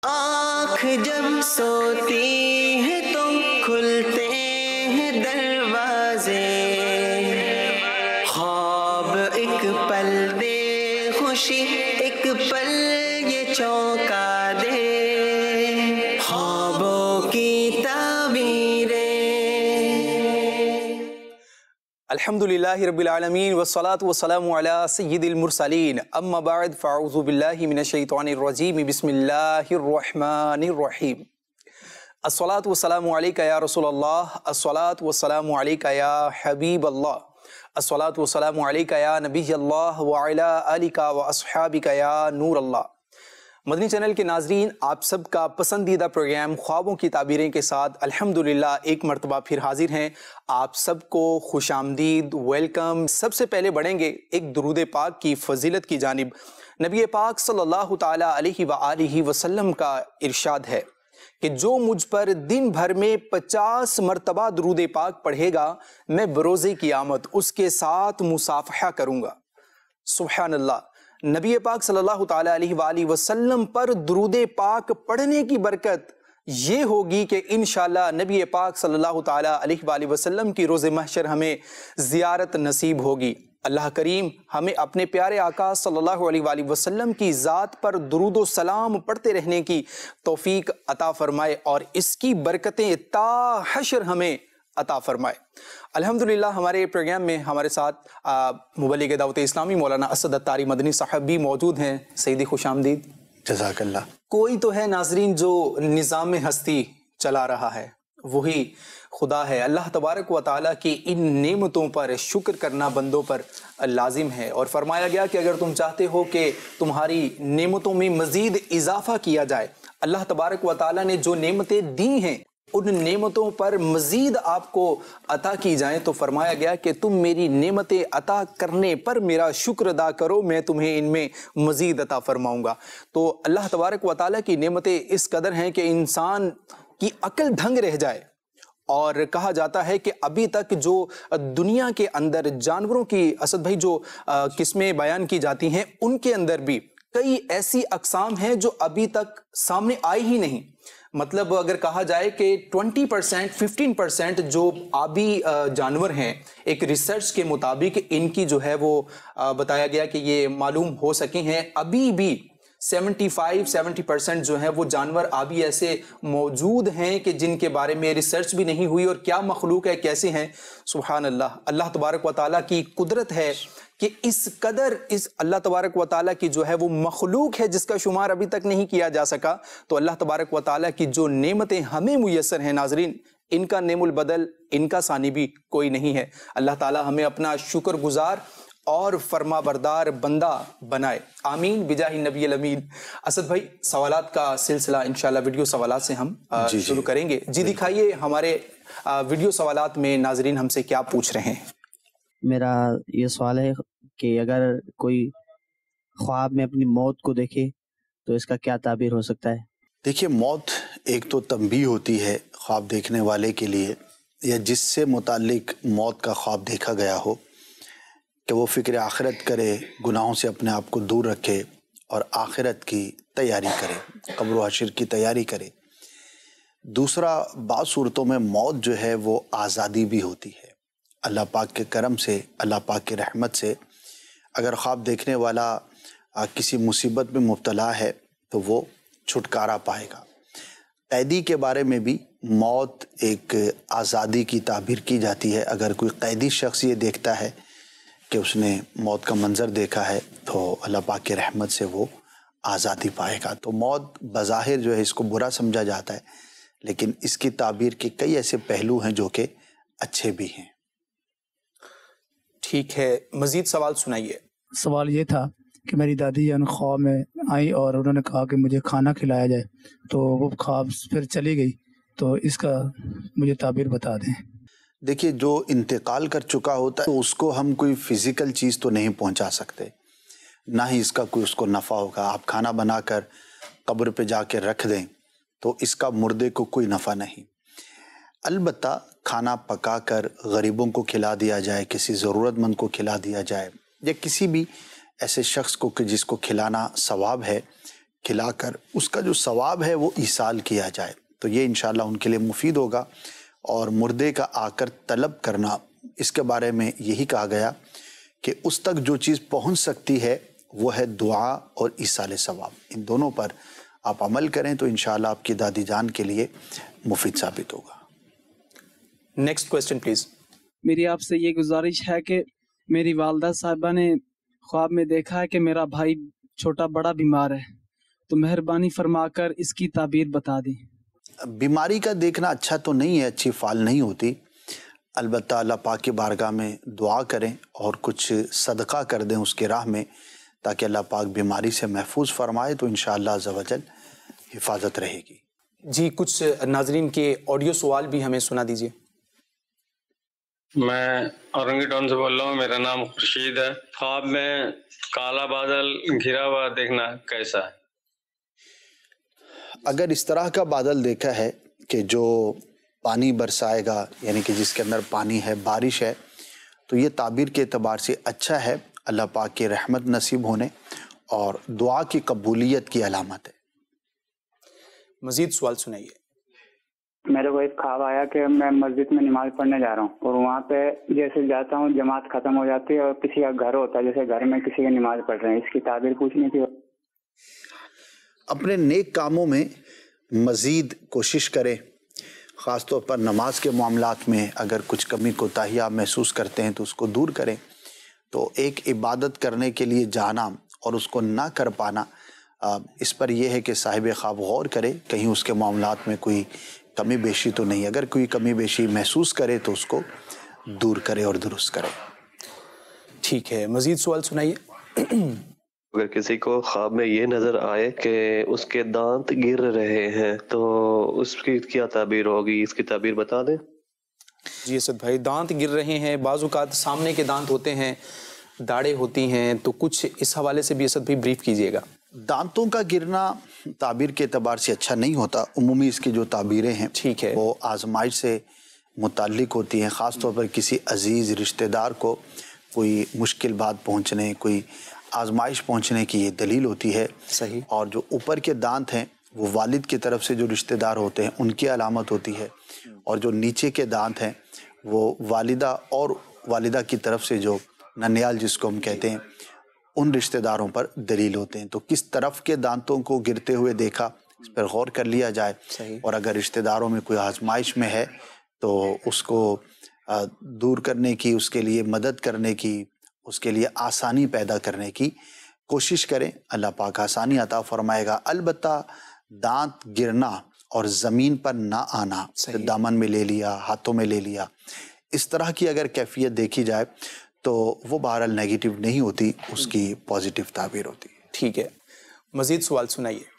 آنکھ جب سوتی ہے تو کھلتے ہیں دروازے، خواب ایک پل دے خوشی ایک پل یہ چونکا دے، خوابوں کی تعبیریں۔ الحمدللہ رب العالمین والصلاة والسلام علی سید المرسلین، اما بعد فاعوذ باللہ من الشیطان الرجیم، بسم اللہ الرحمن الرحیم۔ الصلاة والسلام علیکہ یا رسول اللہ، الصلاة والسلام علیکہ یا حبیب اللہ، الصلاة والسلام علیکہ یا نبی اللہ وعلی آلکہ واصحابکہ یا نور اللہ۔ مدنی چینل کے ناظرین، آپ سب کا پسندیدہ پروگرام خوابوں کی تعبیریں کے ساتھ الحمدللہ ایک مرتبہ پھر حاضر ہیں۔ آپ سب کو خوش آمدید، ویلکم۔ سب سے پہلے بڑھیں گے ایک درود پاک کی فضیلت کی جانب۔ نبی پاک صلی اللہ تعالیٰ علیہ وآلہ وسلم کا ارشاد ہے کہ جو مجھ پر دن بھر میں 50 مرتبہ درود پاک پڑھے گا، میں بروز قیامت اس کے ساتھ مصافحہ کروں گا۔ سبحان اللہ۔ نبی پاک صلی اللہ تعالیٰ علیہ وآلہ وسلم پر درود پاک پڑھنے کی برکت یہ ہوگی کہ انشاءاللہ نبی پاک صلی اللہ تعالیٰ علیہ وآلہ وسلم کی روز محشر ہمیں زیارت نصیب ہوگی۔ اللہ کریم ہمیں اپنے پیارے آقا صلی اللہ علیہ وآلہ وسلم کی ذات پر درود و سلام پڑھتے رہنے کی توفیق عطا فرمائے اور اس کی برکتیں تا حشر ہمیں عطا فرمائے۔ الحمدللہ ہمارے پروگرام میں ہمارے ساتھ مبلغ دعوت اسلامی مولانا اسد اتاری مدنی صاحب بھی موجود ہیں۔ سیدی خوش آمدید۔ جزاک اللہ۔ کوئی تو ہے ناظرین جو نظام ہستی چلا رہا ہے، وہی خدا ہے۔ اللہ تبارک و تعالیٰ کی ان نعمتوں پر شکر کرنا بندوں پر لازم ہے، اور فرمایا گیا کہ اگر تم چاہتے ہو کہ تمہاری نعمتوں میں مزید اضافہ کیا جائے، اللہ تبارک و تعالیٰ نے جو نعمتیں دی ہیں ان نعمتوں پر مزید آپ کو عطا کی جائیں، تو فرمایا گیا کہ تم میری نعمتیں عطا کرنے پر میرا شکر ادا کرو، میں تمہیں ان میں مزید عطا فرماؤں گا۔ تو اللہ تبارک و تعالیٰ کی نعمتیں اس قدر ہیں کہ انسان کی عقل دھنگ رہ جائے، اور کہا جاتا ہے کہ ابھی تک جو دنیا کے اندر جانوروں کی اسد بھائی جو قسمیں بیان کی جاتی ہیں، ان کے اندر بھی کئی ایسی اقسام ہیں جو ابھی تک سامنے آئی ہی نہیں۔ مطلب اگر کہا جائے کہ 20% 15% جو آبی جانور ہیں، ایک ریسرچ کے مطابق ان کی جو ہے وہ بتایا گیا کہ یہ معلوم ہو سکے ہیں، ابھی بھی 75-70% جو ہے وہ جانور آبی ایسے موجود ہیں کہ جن کے بارے میں ریسرچ بھی نہیں ہوئی، اور کیا مخلوق ہے، کیسے ہیں۔ سبحان اللہ۔ اللہ تبارک و تعالیٰ کی قدرت ہے کہ اس قدر اس اللہ تبارک و تعالیٰ کی جو ہے وہ مخلوق ہے جس کا شمار ابھی تک نہیں کیا جا سکا۔ تو اللہ تبارک و تعالیٰ کی جو نعمتیں ہمیں میسر ہیں ناظرین، ان کا نعم البدل، ان کا ثانی بھی کوئی نہیں ہے۔ اللہ تعالیٰ ہمیں اپنا شکر گزار اور فرما بردار بندہ بنائے، آمین بجاہ نبی الامین۔ اسد بھائی، سوالات کا سلسلہ انشاءاللہ ویڈیو سوالات سے ہم شروع کریں گے۔ جی دکھائیے ہمارے ویڈیو سوالات میں ناظرین ہم سے کیا پوچھ رہے ہیں۔ میرا یہ سوال ہے کہ اگر کوئی خواب میں اپنی موت کو دیکھے تو اس کا کیا تعبیر ہو سکتا ہے؟ دیکھیے، موت ایک تو تنبیہ ہوتی ہے خواب دیکھنے والے کے لیے، یا جس سے متعلق موت کا خواب دیکھا گیا ہو، کہ وہ فکر آخرت کرے، گناہوں سے اپنے آپ کو دور رکھے اور آخرت کی تیاری کرے، قبر و حشر کی تیاری کرے۔ دوسرا، بعض صورتوں میں موت جو ہے وہ آزادی بھی ہوتی ہے۔ اللہ پاک کے کرم سے، اللہ پاک کی رحمت سے اگر خواب دیکھنے والا کسی مصیبت میں مبتلا ہے تو وہ چھٹکارا پائے گا۔ قیدی کے بارے میں بھی موت ایک آزادی کی تعبیر کی جاتی ہے۔ اگر کوئی قیدی شخص یہ دیکھتا ہے کہ اس نے موت کا منظر دیکھا ہے تو اللہ پاک کی رحمت سے وہ آزادی پائے گا۔ تو موت بظاہر جو ہے اس کو برا سمجھا جاتا ہے، لیکن اس کی تعبیر کے کئی ایسے پہلو ہیں جو کہ اچھے بھی ہیں۔ ٹھیک ہے، مزید سوال سنائیے۔ سوال یہ تھا کہ میری دادی خواب میں آئی اور انہوں نے کہا کہ مجھے کھانا کھلایا جائے، تو وہ خواب پھر چلی گئی، تو اس کا مجھے تعبیر بتا دیں۔ دیکھیے، جو انتقال کر چکا ہوتا ہے تو اس کو ہم کوئی فزیکل چیز تو نہیں پہنچا سکتے، نہ ہی اس کا کوئی اس کو نفع ہوگا۔ آپ کھانا بنا کر قبر پہ جا کے رکھ دیں تو اس کا مردے کو کوئی نفع نہیں۔ البتہ کھانا پکا کر غریبوں کو کھلا دیا جائے، کسی ضرورت مند کو کھلا دیا جائے، یا کسی بھی ایسے شخص کو کہ جس کو کھلانا ثواب ہے، کھلا کر اس کا جو ثواب ہے وہ ایصال کیا جائے، تو یہ انشاءاللہ ان کے لیے مفید ہوگا۔ اور مردے کا آ کر طلب کرنا، اس کے بارے میں یہی کہا گیا کہ اس تک جو چیز پہنچ سکتی ہے وہ ہے دعا اور ایصال ثواب، ان دونوں پر آپ عمل کریں تو انشاءاللہ آپ کی دادی جان کے لیے مفید ثابت ہوگا۔ Next question please. میری آپ سے یہ گزارش ہے کہ میری والدہ صاحبہ نے خواب میں دیکھا ہے کہ میرا بھائی چھوٹا بڑا بیمار ہے، تو مہربانی فرما کر اس کی تعبیر بتا دیں۔ بیماری کا دیکھنا اچھا تو نہیں ہے، اچھی فال نہیں ہوتی، البتہ اللہ پاک کی بارگاہ میں دعا کریں اور کچھ صدقہ کر دیں اس کے راہ میں، تاکہ اللہ پاک بیماری سے محفوظ فرمائے، تو انشاءاللہ عز و جل حفاظت رہے گی۔ جی کچھ ناظرین کے آڈیو سوال بھی ہمیں سنا دیجیے۔ میں اورنگی ٹاؤن سے بول رہا ہوں، میرا نام خورشید ہے۔ خواب میں کالا بادل گھرا ہوا دیکھنا کیسا ہے؟ اگر اس طرح کا بادل دیکھا ہے کہ جو پانی برسائے گا، یعنی کہ جس کے اندر پانی ہے، بارش ہے، تو یہ تعبیر کے اعتبار سے اچھا ہے، اللہ پاک کی رحمت نصیب ہونے اور دعا کی قبولیت کی علامت ہے۔ مزید سوال سنائیے۔ میرے کو ایک خواب آیا کہ میں مسجد میں نماز پڑھنے جا رہا ہوں، اور وہاں پہ جیسے جاتا ہوں جماعت ختم ہو جاتی ہے اور کسی کا گھر ہوتا ہے، جیسے گھر میں کسی کی نماز پڑھ رہے ہیں، اس کی تعبیر پوچھنی تھی۔ اپنے نیک کاموں میں مزید کوشش کریں، خاص طور پر نماز کے معاملات میں اگر کچھ کمی کوتاہی آپ محسوس کرتے ہیں تو اس کو دور کریں۔ تو ایک عبادت کرنے کے لیے جانا اور اس کو نہ کر پانا، اس پر یہ ہے کہ صاحب خواب غور کرے کہیں اس کے معاملات میں کوئی کمی بیشی تو نہیں، اگر کوئی کمی بیشی محسوس کرے تو اس کو دور کرے اور درست کرے۔ ٹھیک ہے، مزید سوال سنائیے۔ اگر کسی کو خواب میں یہ نظر آئے کہ اس کے دانت گر رہے ہیں تو اس کی کیا تعبیر ہوگی؟ اس کی تعبیر بتا دیں۔ جی اسد بھائی، دانت گر رہے ہیں، بعض اوقات سامنے کے دانت ہوتے ہیں، داڑیں ہوتی ہیں، تو کچھ اس حوالے سے بھی اسد بھائی بریف کیجئے گا۔ دانتوں کا گرنا تعبیر کے اعتبار سے اچھا نہیں ہوتا، عمومی اس کی جو تعبیریں ہیں ٹھیک ہے، وہ آزمائش سے متعلق ہوتی ہیں، خاص طور پر کسی عزیز رشتہ دار کو کوئی مشکل بات پہنچنے، کوئی آزمائش پہنچنے کی یہ دلیل ہوتی ہے۔ صحیح۔ اور جو اوپر کے دانت ہیں وہ والد کی طرف سے جو رشتہ دار ہوتے ہیں ان کی علامت ہوتی ہے، اور جو نیچے کے دانت ہیں وہ والدہ اور والدہ کی طرف سے جو ننیال جس کو ہم کہتے ہیں ان رشتہ داروں پر دلیل ہوتے ہیں۔ تو کس طرف کے دانتوں کو گرتے ہوئے دیکھا اس پر غور کر لیا جائے، اور اگر رشتہ داروں میں کوئی آزمائش میں ہے تو اس کو دور کرنے کی، اس کے لیے مدد کرنے کی، اس کے لیے آسانی پیدا کرنے کی کوشش کریں، اللہ پاک آسانی عطا فرمائے گا۔ البتہ دانت گرنا اور زمین پر نہ آنا، دامن میں لے لیا، ہاتھوں میں لے لیا، اس طرح کی اگر کیفیت دیکھی جائے تو وہ بہرحال نیگیٹو نہیں ہوتی، اس کی پازیٹیو تعبیر ہوتی ہے۔ ٹھیک ہے، مزید سوال سنائیے۔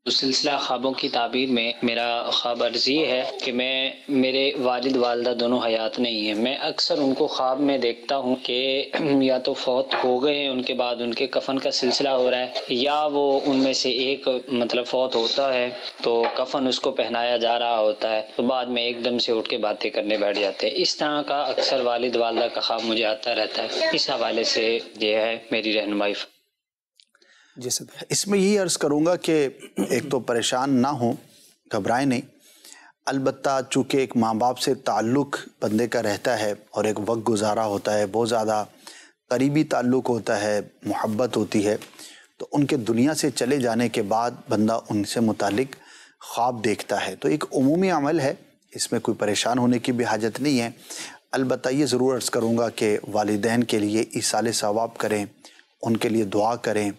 سلسلہ خوابوں کی تعبیر میں میرا خواب عرض یہ ہے کہ میرے والد والدہ دونوں حیات نہیں ہیں، میں اکثر ان کو خواب میں دیکھتا ہوں کہ یا تو فوت ہو گئے ہیں، ان کے بعد ان کے کفن کا سلسلہ ہو رہا ہے، یا وہ ان میں سے ایک فوت ہوتا ہے تو کفن اس کو پہنایا جا رہا ہوتا ہے، تو بعد میں ایک دم سے اٹھ کے باتیں کرنے بیٹھ جاتے ہیں۔ اس طرح کا اکثر والد والدہ کا خواب مجھے آتا رہتا ہے، اس حوالے سے یہ ہے میری رہنمائی۔ اس میں یہی عرض کروں گا کہ ایک تو پریشان نہ ہوں، گھبرائیں نہیں، البتہ چونکہ ایک ماں باپ سے تعلق بندے کا رہتا ہے اور ایک وقت گزارا ہوتا ہے، بہت زیادہ قریبی تعلق ہوتا ہے، محبت ہوتی ہے، تو ان کے دنیا سے چلے جانے کے بعد بندہ ان سے متعلق خواب دیکھتا ہے، تو ایک عمومی عمل ہے، اس میں کوئی پریشان ہونے کی بھی حاجت نہیں ہے۔ البتہ یہ ضرور عرض کروں گا کہ والدین کے لیے ایصال ثواب کریں، ان کے لیے دعا کریں،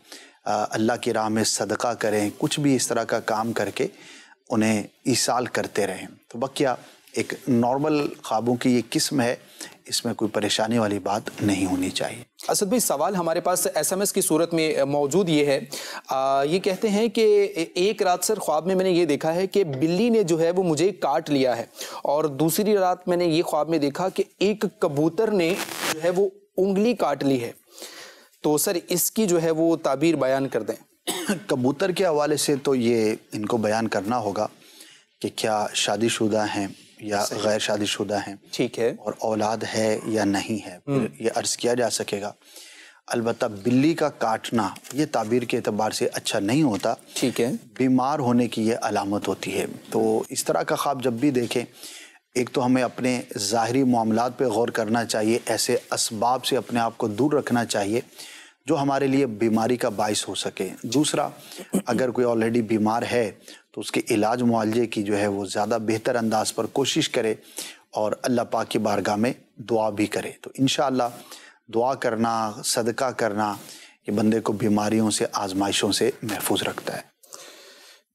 اللہ کی راہ میں صدقہ کریں، کچھ بھی اس طرح کا کام کر کے انہیں ایصال کرتے رہیں۔ تو بقیہ ایک نارمل خوابوں کی یہ قسم ہے، اس میں کوئی پریشانی والی بات نہیں ہونی چاہیے۔ اسد بھائی، سوال ہمارے پاس SMS کی صورت میں موجود یہ ہے، یہ کہتے ہیں کہ ایک رات سر خواب میں نے یہ دیکھا ہے کہ بلی نے جو ہے وہ مجھے کاٹ لیا ہے، اور دوسری رات میں نے یہ خواب میں دیکھا کہ ایک کبوتر نے جو ہے وہ انگلی کاٹ لی ہے، تو سر اس کی جو ہے وہ تعبیر بیان کر دیں۔ کبوتر کے حوالے سے تو یہ ان کو بیان کرنا ہوگا کہ کیا شادی شدہ ہیں یا غیر شادی شدہ ہیں، ٹھیک ہے، اور اولاد ہے یا نہیں ہے، پھر یہ عرض کیا جا سکے گا۔ البتہ بلی کا کاٹنا یہ تعبیر کے اعتبار سے اچھا نہیں ہوتا، ٹھیک ہے، بیمار ہونے کی یہ علامت ہوتی ہے۔ تو اس طرح کا خواب جب بھی دیکھیں، ایک تو ہمیں اپنے ظاہری معاملات پہ غور کرنا چاہیے، ایسے اسباب سے اپنے آپ کو دور رکھنا چاہیے جو ہمارے لیے بیماری کا باعث ہو سکے۔ دوسرا، اگر کوئی آلریڈی بیمار ہے تو اس کے علاج معالجے کی جو ہے وہ زیادہ بہتر انداز پر کوشش کرے اور اللہ پاک کی بارگاہ میں دعا بھی کرے۔ تو انشاءاللہ دعا کرنا، صدقہ کرنا یہ بندے کو بیماریوں سے، آزمائشوں سے محفوظ رکھتا ہے۔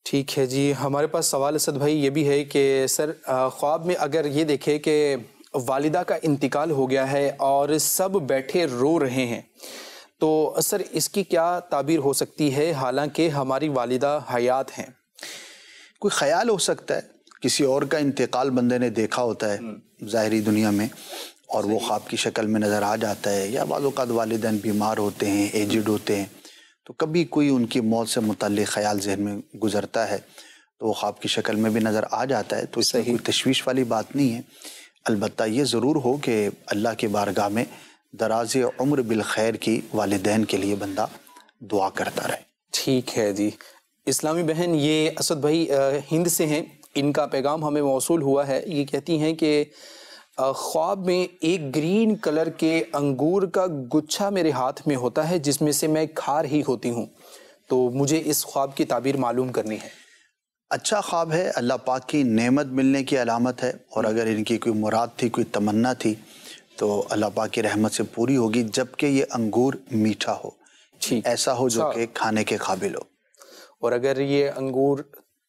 ٹھیک ہے جی، ہمارے پاس سوال اسد بھائی یہ بھی ہے کہ سر خواب میں اگر یہ دیکھے کہ والدہ کا انتقال ہو گیا ہے اور سب بیٹھے رو رہے ہیں تو سر اس کی کیا تعبیر ہو سکتی ہے حالانکہ ہماری والدہ حیات ہیں؟ کوئی خیال ہو سکتا ہے، کسی اور کا انتقال بندے نے دیکھا ہوتا ہے ظاہری دنیا میں اور وہ خواب کی شکل میں نظر آ جاتا ہے، یا بعض اوقات والدین بیمار ہوتے ہیں، ایجڈ ہوتے ہیں، تو کبھی کوئی ان کی موت سے متعلق خیال ذہن میں گزرتا ہے تو وہ خواب کی شکل میں بھی نظر آ جاتا ہے، تو اس میں کوئی تشویش والی بات نہیں ہے۔ البتہ یہ ضرور ہو کہ اللہ کی بارگاہ میں دراز عمر بالخیر کی والدین کے لیے بندہ دعا کرتا رہے۔ ٹھیک ہے جی، اسلامی بہن یہ اسد بھائی ہند سے ہیں، ان کا پیغام ہمیں موصول ہوا ہے، یہ کہتی ہیں کہ خواب میں ایک گرین کلر کے انگور کا گچھا میرے ہاتھ میں ہوتا ہے جس میں سے میں کھا رہی ہوتی ہوں، تو مجھے اس خواب کی تعبیر معلوم کرنی ہے۔ اچھا خواب ہے، اللہ پاک کی نعمت ملنے کی علامت ہے، اور اگر ان کی کوئی مراد تھی، کوئی تمنا تھی تو اللہ پاک کی رحمت سے پوری ہوگی، جبکہ یہ انگور میٹھا ہو، ایسا ہو جو کہ کھانے کے قابل ہو۔ اور اگر یہ انگور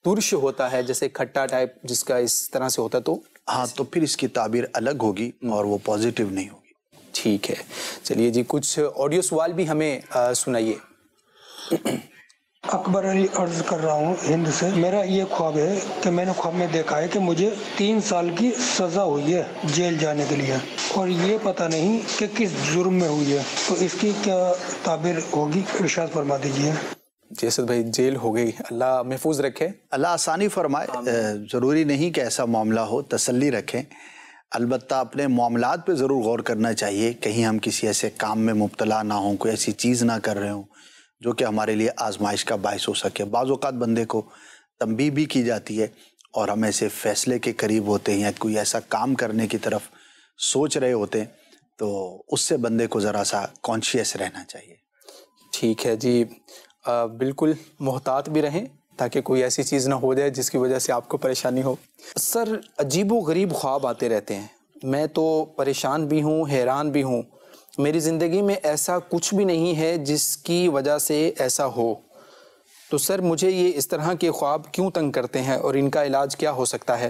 ترش ہوتا ہے جیسے کھٹا ٹائپ جس کا اس طرح سے ہوتا تو ہاں، تو پھر اس کی تعبیر الگ ہوگی اور وہ پازیٹیو نہیں ہوگی۔ ٹھیک ہے، چلیے جی کچھ آڈیو سوال بھی ہمیں سنائیے۔ اکبر علی عرض کر رہا ہوں ہند سے۔ میرا یہ خواب ہے کہ میں نے خواب میں دیکھا ہے کہ مجھے 3 سال کی سزا ہوئی ہے جیل جانے کے لیے، اور یہ پتہ نہیں کہ کس جرم میں ہوئی ہے، تو اس کی کیا تعبیر ہوگی، ارشاد فرما دیجیے۔ جی اسد بھائی، جیل ہو گئی، اللہ محفوظ رکھے، اللہ آسانی فرمائے۔ ضروری نہیں کہ ایسا معاملہ ہو، تسلی رکھیں، البتہ اپنے معاملات پہ ضرور غور کرنا چاہیے، کہیں ہم کسی ایسے کام میں مبتلا نہ ہوں، کوئی ایسی چیز نہ کر رہے ہوں جو کہ ہمارے لیے آزمائش کا باعث ہو سکے۔ بعض اوقات بندے کو تنبیہ بھی کی جاتی ہے اور ہم ایسے فیصلے کے قریب ہوتے ہیں یا کوئی ایسا کام کرنے کی طرف سوچ رہے ہوتے ہیں، تو اس سے بندے کو ذرا سا کانشیس رہنا چاہیے۔ ٹھیک ہے جی، بالکل محتاط بھی رہیں تاکہ کوئی ایسی چیز نہ ہو جائے جس کی وجہ سے آپ کو پریشانی ہو۔ سر عجیب و غریب خواب آتے رہتے ہیں، میں تو پریشان بھی ہوں، حیران بھی ہوں، میری زندگی میں ایسا کچھ بھی نہیں ہے جس کی وجہ سے ایسا ہو، تو سر مجھے یہ اس طرح کے خواب کیوں تنگ کرتے ہیں اور ان کا علاج کیا ہو سکتا ہے،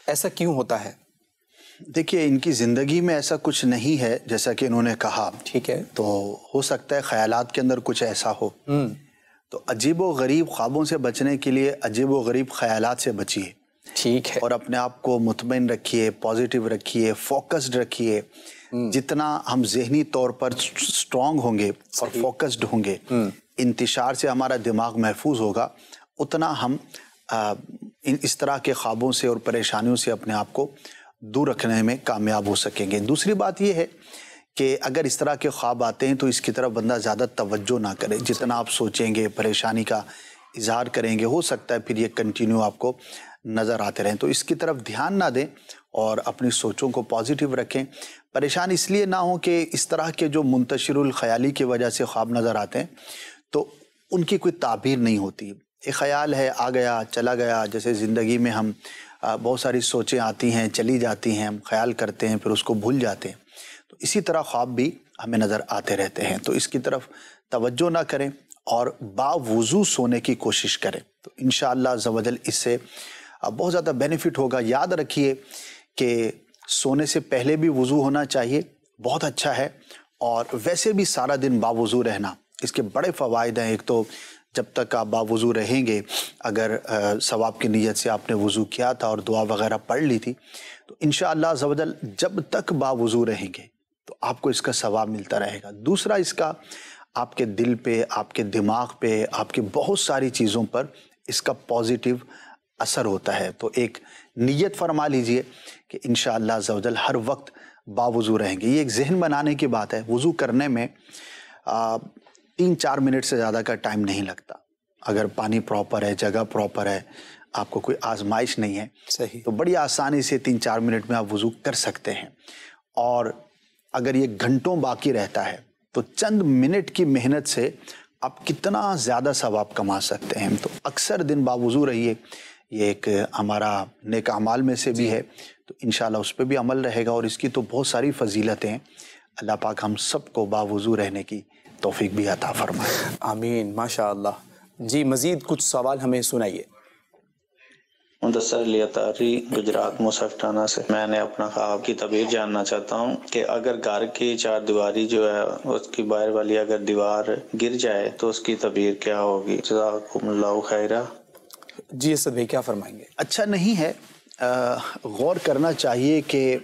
ایسا کیوں ہوتا ہے؟ دیکھیے، ان کی زندگی میں ایسا کچھ نہیں ہے جیسا کہ انہوں نے کہا، ٹھیک ہے، تو ہو سکتا ہے خیالات کے اندر کچھ ایسا ہو۔ تو عجیب و غریب خوابوں سے بچنے کے لیے عجیب و غریب خیالات سے بچیے، ٹھیک ہے، اور اپنے آپ کو مطمئن رکھیے، پازیٹیو رکھیے، فوکسڈ رکھیے۔ جتنا ہم ذہنی طور پر سٹرونگ ہوں گے اور فوکسڈ ہوں گے، انتشار سے ہمارا دماغ محفوظ ہوگا، اتنا ہم اس طرح کے خوابوں سے اور پریشانیوں سے اپنے آپ کو دور رکھنے میں کامیاب ہو سکیں گے۔ دوسری بات یہ ہے کہ اگر اس طرح کے خواب آتے ہیں تو اس کی طرف بندہ زیادہ توجہ نہ کرے، جتنا آپ سوچیں گے، پریشانی کا اظہار کریں گے، ہو سکتا ہے پھر یہ کنٹینیو آپ کو نظر آتے رہیں، تو اس کی طرف دھیان نہ دیں اور اپنی سوچوں کو پازیٹیو رکھیں۔ پریشان اس لیے نہ ہوں کہ اس طرح کے جو منتشر الخیالی کی وجہ سے خواب نظر آتے ہیں تو ان کی کوئی تعبیر نہیں ہوتی، ایک خیال ہے، آ گیا چلا گیا، جیسے زندگی میں ہم بہت ساری سوچیں آتی ہیں چلی جاتی ہیں، ہم خیال کرتے ہیں پھر اس کو بھول جاتے ہیں، تو اسی طرح خواب بھی ہمیں نظر آتے رہتے ہیں، تو اس کی طرف توجہ نہ کریں اور باوضو سونے کی کوشش کریں، تو انشاءاللہ عز و جل اس سے بہت زیادہ بینیفٹ ہوگا۔ یاد رکھیے کہ سونے سے پہلے بھی وضو ہونا چاہیے، بہت اچھا ہے، اور ویسے بھی سارا دن باوضو رہنا، اس کے بڑے فوائد ہیں۔ ایک تو جب تک آپ باوضو رہیں گے، اگر ثواب کی نیت سے آپ نے وضو کیا تھا اور دعا وغیرہ پڑھ لی تھی، تو انشاءاللہ عز و جل جب تک باوضو رہیں گے تو آپ کو اس کا ثواب ملتا رہے گا۔ دوسرا، اس کا آپ کے دل پہ، آپ کے دماغ پہ، آپ کی بہت ساری چیزوں پر اس کا پازیٹیو اثر ہوتا ہے، تو ایک نیت فرما لیجئے کہ انشاءاللہ عز و جل ہر وقت باوضو رہیں گے۔ یہ ایک ذہن بنانے کی بات ہے، وضو کرنے میں 3-4 منٹ سے زیادہ کا ٹائم نہیں لگتا. اگر پانی پراپر ہے, جگہ پراپر ہے, آپ کو کوئی آزمائش نہیں ہے, صحیح, تو بڑی آسانی سے 3-4 منٹ میں آپ وضو کر سکتے ہیں. اور اگر یہ گھنٹوں باقی رہتا ہے تو چند منٹ کی محنت سے آپ کتنا زیادہ ثواب کما سکتے ہیں. تو اکثر دن باوضو رہیے, یہ ایک ہمارا نیک اعمال میں سے بھی ہے, تو انشاءاللہ اس پہ بھی عمل رہے گا. اور اس کی تو بہت ساری فضیلتیں ہیں. اللہ پاک ہم سب کو باوضو رہنے کی توفیق بھی عطا فرمائے. آمین, ماشاء اللہ. جی مزید کچھ سوال ہمیں سنائیے. مدثر علی اطاری, گجرات مصحف ٹھانہ سے. میں نے اپنا خواب کی تعبیر جاننا چاہتا ہوں کہ اگر گھر کی چار دیواری جو ہے اس کی باہر والی اگر دیوار گر جائے تو اس کی تعبیر کیا ہوگی؟ جزاکم اللہ خیرہ. جی اسد بھائی کیا فرمائیں گے؟ اچھا نہیں ہے, غور کرنا چاہیے کہ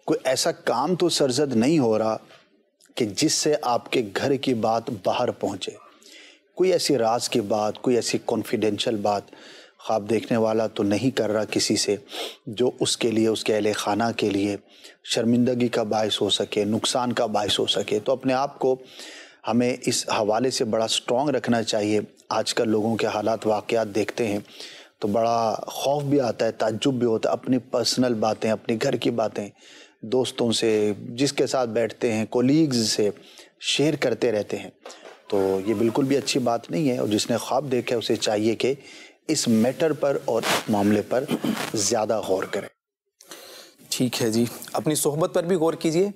کوئی ایسا کام تو سرزد نہیں ہو رہا کہ جس سے آپ کے گھر کی بات باہر پہنچے. کوئی ایسی راز کی بات, کوئی ایسی کانفیڈینشیل بات خواب دیکھنے والا تو نہیں کر رہا کسی سے جو اس کے لیے, اس کے اہل خانہ کے لیے شرمندگی کا باعث ہو سکے, نقصان کا باعث ہو سکے. تو اپنے آپ کو ہمیں اس حوالے سے بڑا سٹرونگ رکھنا چاہیے. آج کل لوگوں کے حالات واقعات دیکھتے ہیں تو بڑا خوف بھی آتا ہے, تعجب بھی ہوتا ہے. اپنی پرسنل باتیں, اپنی گھر کی باتیں دوستوں سے, جس کے ساتھ بیٹھتے ہیں, کولیگز سے شیئر کرتے رہتے ہیں. تو یہ بالکل بھی اچھی بات نہیں ہے. اور جس نے خواب دیکھا ہے اسے چاہیے کہ اس میٹر پر اور معاملے پر زیادہ غور کریں. ٹھیک ہے جی, اپنی صحبت پر بھی غور کیجئے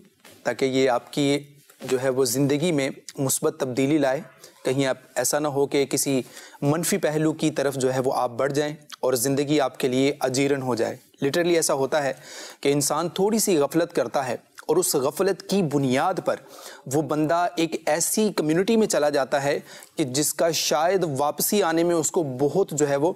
تاکہ یہ آپ کی جو ہے وہ زندگی میں مثبت تبدیلی لائے. کہیں آپ ایسا نہ ہو کہ کسی منفی پہلو کی طرف جو ہے وہ آپ بڑھ جائیں اور زندگی آپ کے لیے اجیرن ہو جائے. لٹرلی ایسا ہوتا ہے کہ انسان تھوڑی سی غفلت کرتا ہے اور اس غفلت کی بنیاد پر وہ بندہ ایک ایسی کمیونٹی میں چلا جاتا ہے کہ جس کا شاید واپسی آنے میں اس کو بہت جو ہے وہ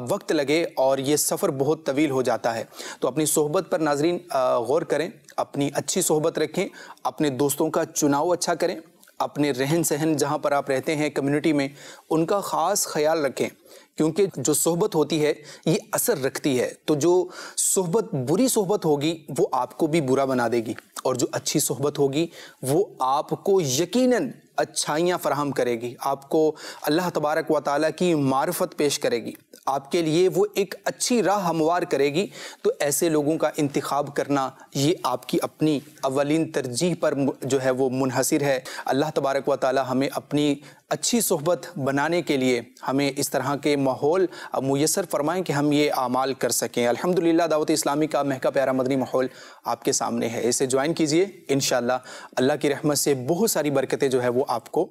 وقت لگے اور یہ سفر بہت طویل ہو جاتا ہے. تو اپنی صحبت پر ناظرین غور کریں, اپنی اچھی صحبت رکھیں, اپنے دوستوں کا چناؤ اچھا کریں, اپنے رہن سہن جہاں پر آپ رہتے ہیں کمیونٹی میں ان کا خاص خیال رکھیں, کیونکہ جو صحبت ہوتی ہے یہ اثر رکھتی ہے. تو جو صحبت بری صحبت ہوگی وہ آپ کو بھی برا بنا دے گی, اور جو اچھی صحبت ہوگی وہ آپ کو یقیناً اچھائیاں فراہم کرے گی, آپ کو اللہ تبارک و تعالیٰ کی معرفت پیش کرے گی, آپ کے لیے وہ ایک اچھی راہ ہموار کرے گی. تو ایسے لوگوں کا انتخاب کرنا یہ آپ کی اپنی اولین ترجیح پر جو ہے وہ منحصر ہے. اللہ تبارک و تعالیٰ ہمیں اپنی اچھی صحبت بنانے کے لیے ہمیں اس طرح کے ماحول میسر فرمائیں کہ ہم یہ اعمال کر سکیں. الحمدللہ دعوت اسلامی کا مہکا پیارا مدنی ماحول آپ کے سامنے ہے, اسے جوائن کیجئے. انشاءاللہ اللہ کی رحمت سے بہت ساری برکتیں جو ہے وہ آپ کو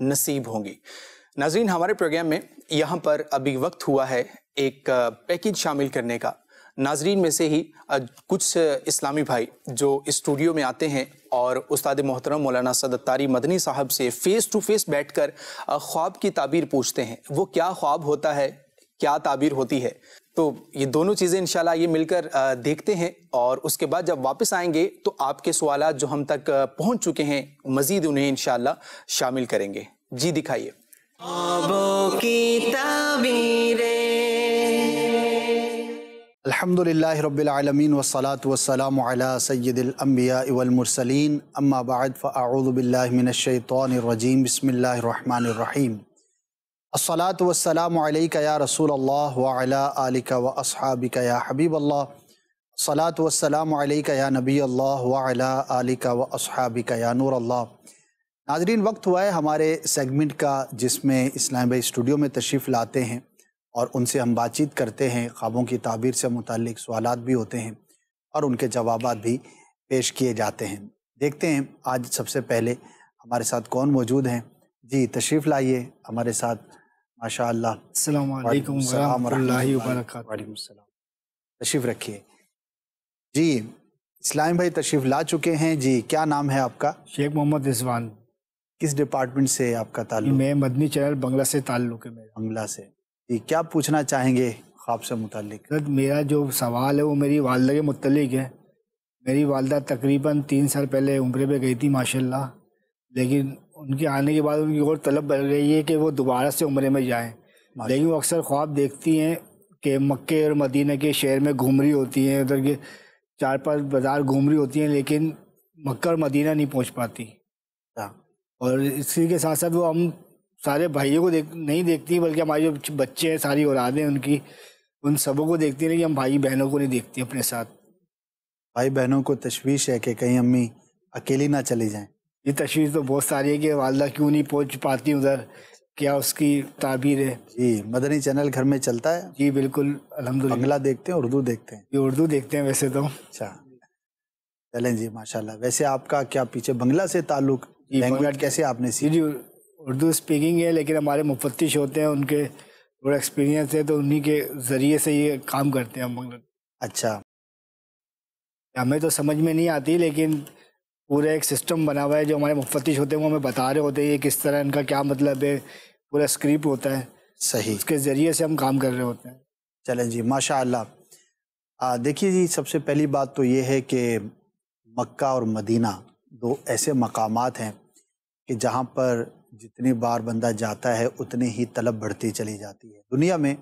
نصیب ہوں گی. ناظرین ہمارے پروگرام میں یہاں پر ابھی وقت ہوا ہے ایک پیکیج شامل کرنے کا. ناظرین میں سے ہی کچھ اسلامی بھائی جو اسٹوڈیو میں آتے ہیں اور استاد محترم مولانا سعد اتاری مدنی صاحب سے فیس ٹو فیس بیٹھ کر خواب کی تعبیر پوچھتے ہیں. وہ کیا خواب ہوتا ہے, کیا تعبیر ہوتی ہے, تو یہ دونوں چیزیں انشاءاللہ یہ مل کر دیکھتے ہیں, اور اس کے بعد جب واپس آئیں گے تو آپ کے سوالات جو ہم تک پہنچ چکے ہیں مزید انہیں انشاءاللہ شامل کریں گے. جی دکھائیے. خوابوں کی تعبیریں. الحمدللہ رب العالمین والصلاة والسلام علی سید الانبیاء والمرسلین, اما بعد فاعوذ باللہ من الشیطان الرجیم, بسم اللہ الرحمن الرحیم. الصلاة والسلام علیک یا رسول اللہ وعلی آلک واصحابک یا حبیب اللہ. الصلاة والسلام علیک یا نبی اللہ وعلی آلک واصحابک یا نور اللہ. ناظرین وقت ہوا ہے ہمارے سیگمنٹ کا جس میں اسلام بھائی اسٹوڈیو میں تشریف لاتے ہیں اور ان سے ہم بات چیت کرتے ہیں. خوابوں کی تعبیر سے متعلق سوالات بھی ہوتے ہیں اور ان کے جوابات بھی پیش کیے جاتے ہیں. دیکھتے ہیں آج سب سے پہلے ہمارے ساتھ کون موجود ہیں. جی تشریف لائیے ہمارے ساتھ. ماشاء اللہ. السلام علیکم ورحمۃ اللہ وبرکاتہ. وعلیکم السلام. تشریف رکھیے. جی اسلام بھائی تشریف لا چکے ہیں. جی کیا نام ہے آپ کا؟ شیخ محمد رضوان. کس ڈپارٹمنٹ سے آپ کا تعلق؟ میں مدنی چینل بنگلہ سے تعلق ہے میرا. بنگلہ سے. جی کیا پوچھنا چاہیں گے خواب سے متعلق؟ میرا جو سوال ہے وہ میری والدہ کے متعلق ہے. میری والدہ تقریباً 3 سال پہلے عمرے پہ گئی تھی ماشاءاللہ, لیکن ان کے آنے کے بعد ان کی اور طلب بڑھ گئی ہے کہ وہ دوبارہ سے عمرے میں جائیں. لیکن وہ اکثر خواب دیکھتی ہیں کہ مکے اور مدینہ کے شہر میں گھوم رہی ہوتی ہیں, ادھر کے 4-5 بازار گھوم رہی ہوتی ہیں, لیکن مکہ اور مدینہ نہیں پہنچ پاتی. اور اسی کے ساتھ ساتھ وہ ہم سارے بھائیوں کو نہیں دیکھتی بلکہ ہمارے جو بچے ہیں ساری اولادیں ان کی ان سبوں کو دیکھتی ہیں کہ ہم بھائی بہنوں کو نہیں دیکھتی اپنے ساتھ. بھائی بہنوں کو تشویش ہے کہ کہیں امی اکیلی نہ چلی جائیں. یہ تشویش تو بہت ساری ہے کہ والدہ کیوں نہیں پہنچ پاتی ادھر, کیا اس کی تعبیر ہے. جی مدنی چینل گھر میں چلتا ہے؟ جی بالکل الحمدللہ. بنگلہ دیکھتے ہیں اردو دیکھتے ہیں؟ یہ اردو دیکھتے ہیں ویسے تو. اچھا چلیں جی ماشاءاللہ. ویسے آپ کا کیا پیچھے بنگلہ سے تعلق, لینگویج کیسے آپ نے سیکھی؟ جی اردو اسپیکنگ ہے لیکن ہمارے مفتش ہوتے ہیں ان کے تھوڑا ایکسپیرینس ہے تو انہی کے ذریعے سے یہ کام کرتے ہیں ہم بنگلہ. اچھا ہمیں تو سمجھ میں نہیں آتی لیکن پورا ایک سسٹم بنا ہوا ہے جو ہمارے مفتش ہوتے ہیں وہ ہمیں بتا رہے ہوتے ہیں یہ کس طرح ان کا کیا مطلب ہے, پورا اسکرپٹ ہوتا ہے. صحیح. اس کے ذریعے سے ہم کام کر رہے ہوتے ہیں. چلیں جی ماشاءاللہ. دیکھیے جی سب سے پہلی بات تو یہ ہے کہ مکہ اور مدینہ دو ایسے مقامات ہیں کہ جہاں پر جتنی بار بندہ جاتا ہے اتنی ہی طلب بڑھتی چلی جاتی ہے. دنیا میں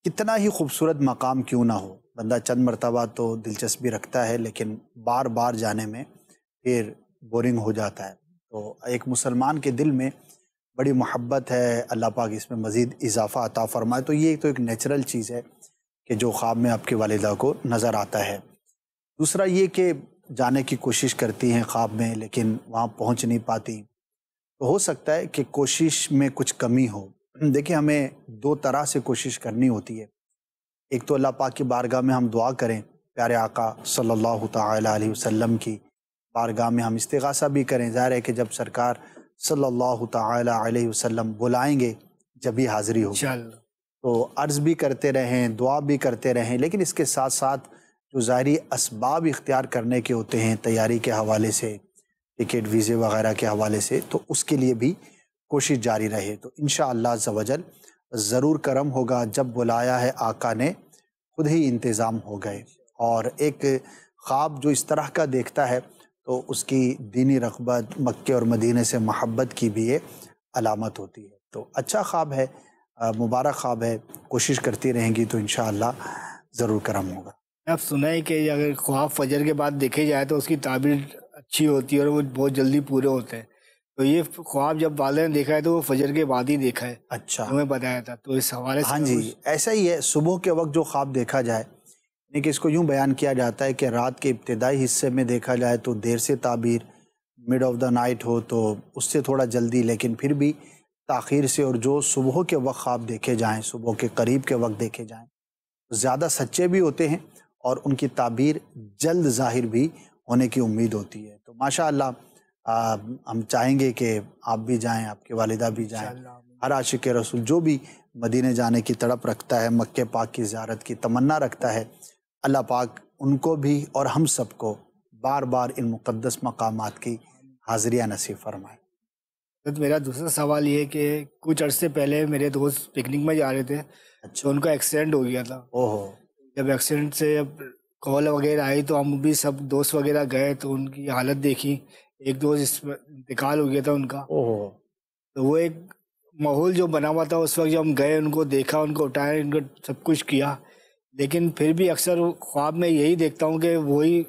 کتنا ہی خوبصورت مقام کیوں نہ ہو, بندہ چند مرتبہ تو دلچسپی رکھتا ہے لیکن بار بار جانے میں پھر بورنگ ہو جاتا ہے. تو ایک مسلمان کے دل میں بڑی محبت ہے, اللہ پاک اس میں مزید اضافہ عطا فرمائے. تو یہ تو ایک نیچرل چیز ہے کہ جو خواب میں آپ کی والدہ کو نظر آتا ہے. دوسرا یہ کہ جانے کی کوشش کرتی ہیں خواب میں لیکن وہاں پہنچ نہیں پاتی. تو ہو سکتا ہے کہ کوشش میں کچھ کمی ہو. دیکھیں ہمیں دو طرح سے کوشش کرنی ہوتی ہے. ایک تو اللہ پاک کی بارگاہ میں ہم دعا کریں, پیارے آقا صلی اللہ تعالی علیہ وسلم کی بارگاہ میں ہم استغاثہ بھی کریں. ظاہر ہے کہ جب سرکار صلی اللہ تعالی علیہ وسلم بلائیں گے جبھی حاضری ہوگی. تو عرض بھی کرتے رہیں, دعا بھی کرتے رہیں, لیکن اس کے ساتھ ساتھ جو ظاہری اسباب اختیار کرنے کے ہوتے ہیں تیاری کے حوالے سے, ٹکٹ ویزے وغیرہ کے حوالے سے, تو اس کے لیے بھی کوشش جاری رہے. تو انشاءاللہ عز و جل ضرور کرم ہوگا. جب بلایا ہے آقا نے خود ہی انتظام ہو گئے. اور ایک خواب جو اس طرح کا دیکھتا ہے تو اس کی دینی رغبت, مکے اور مدینے سے محبت کی بھی یہ علامت ہوتی ہے. تو اچھا خواب ہے, مبارک خواب ہے, کوشش کرتی رہیں گی تو انشاءاللہ ضرور کرم ہوگا. آپ سنائیں کہ اگر خواب فجر کے بعد دیکھے جائے تو اس کی تعبیر اچھی ہوتی ہے اور وہ بہت جلدی پورے ہوتے ہیں. تو یہ خواب جب والدہ نے دیکھا ہے تو وہ فجر کے بعد ہی دیکھا ہے. اچھا ہمیں بتایا تھا. تو اس حوالے سے ہاں جی ایسا ہی ہے. صبح کے وقت جو خواب دیکھا جائے, یعنی کہ اس کو یوں بیان کیا جاتا ہے کہ رات کے ابتدائی حصے میں دیکھا جائے تو دیر سے تعبیر, مڈ آف دا نائٹ ہو تو اس سے تھوڑا جلدی, لیکن پھر بھی تاخیر سے. اور جو صبح کے وقت خواب دیکھے جائیں, صبح کے قریب کے وقت دیکھے جائیں, زیادہ سچے بھی ہوتے ہیں اور ان کی تعبیر جلد ظاہر بھی ہونے کی امید ہوتی ہے. تو ماشاءاللہ ہم چاہیں گے کہ آپ بھی جائیں, آپ کی والدہ بھی جائیں. ہر عاشق رسول جو بھی مدینے جانے کی تڑپ رکھتا ہے, مکہ پاک کی زیارت کی تمنا رکھتا ہے, اللہ پاک ان کو بھی اور ہم سب کو بار بار ان مقدس مقامات کی حاضریاں نصیب فرمائے. میرا دوسرا سوال یہ ہے کہ کچھ عرصے پہلے میرے دوست پکنک میں جا رہے تھے. تو ان کا ایکسیڈنٹ ہو گیا تھا. جب ایکسیڈنٹ سے جب کال وغیرہ آئی تو ہم بھی سب دوست وغیرہ گئے تو ان کی حالت دیکھی. ایک دوست انتقال ہو گیا تھا ان کا. تو وہ ایک ماحول جو بنا ہوا تھا اس وقت جب ہم گئے, ان کو دیکھا, ان کو اٹھایا, ان کو سب کچھ کیا, لیکن پھر بھی اکثر خواب میں یہی دیکھتا ہوں کہ وہی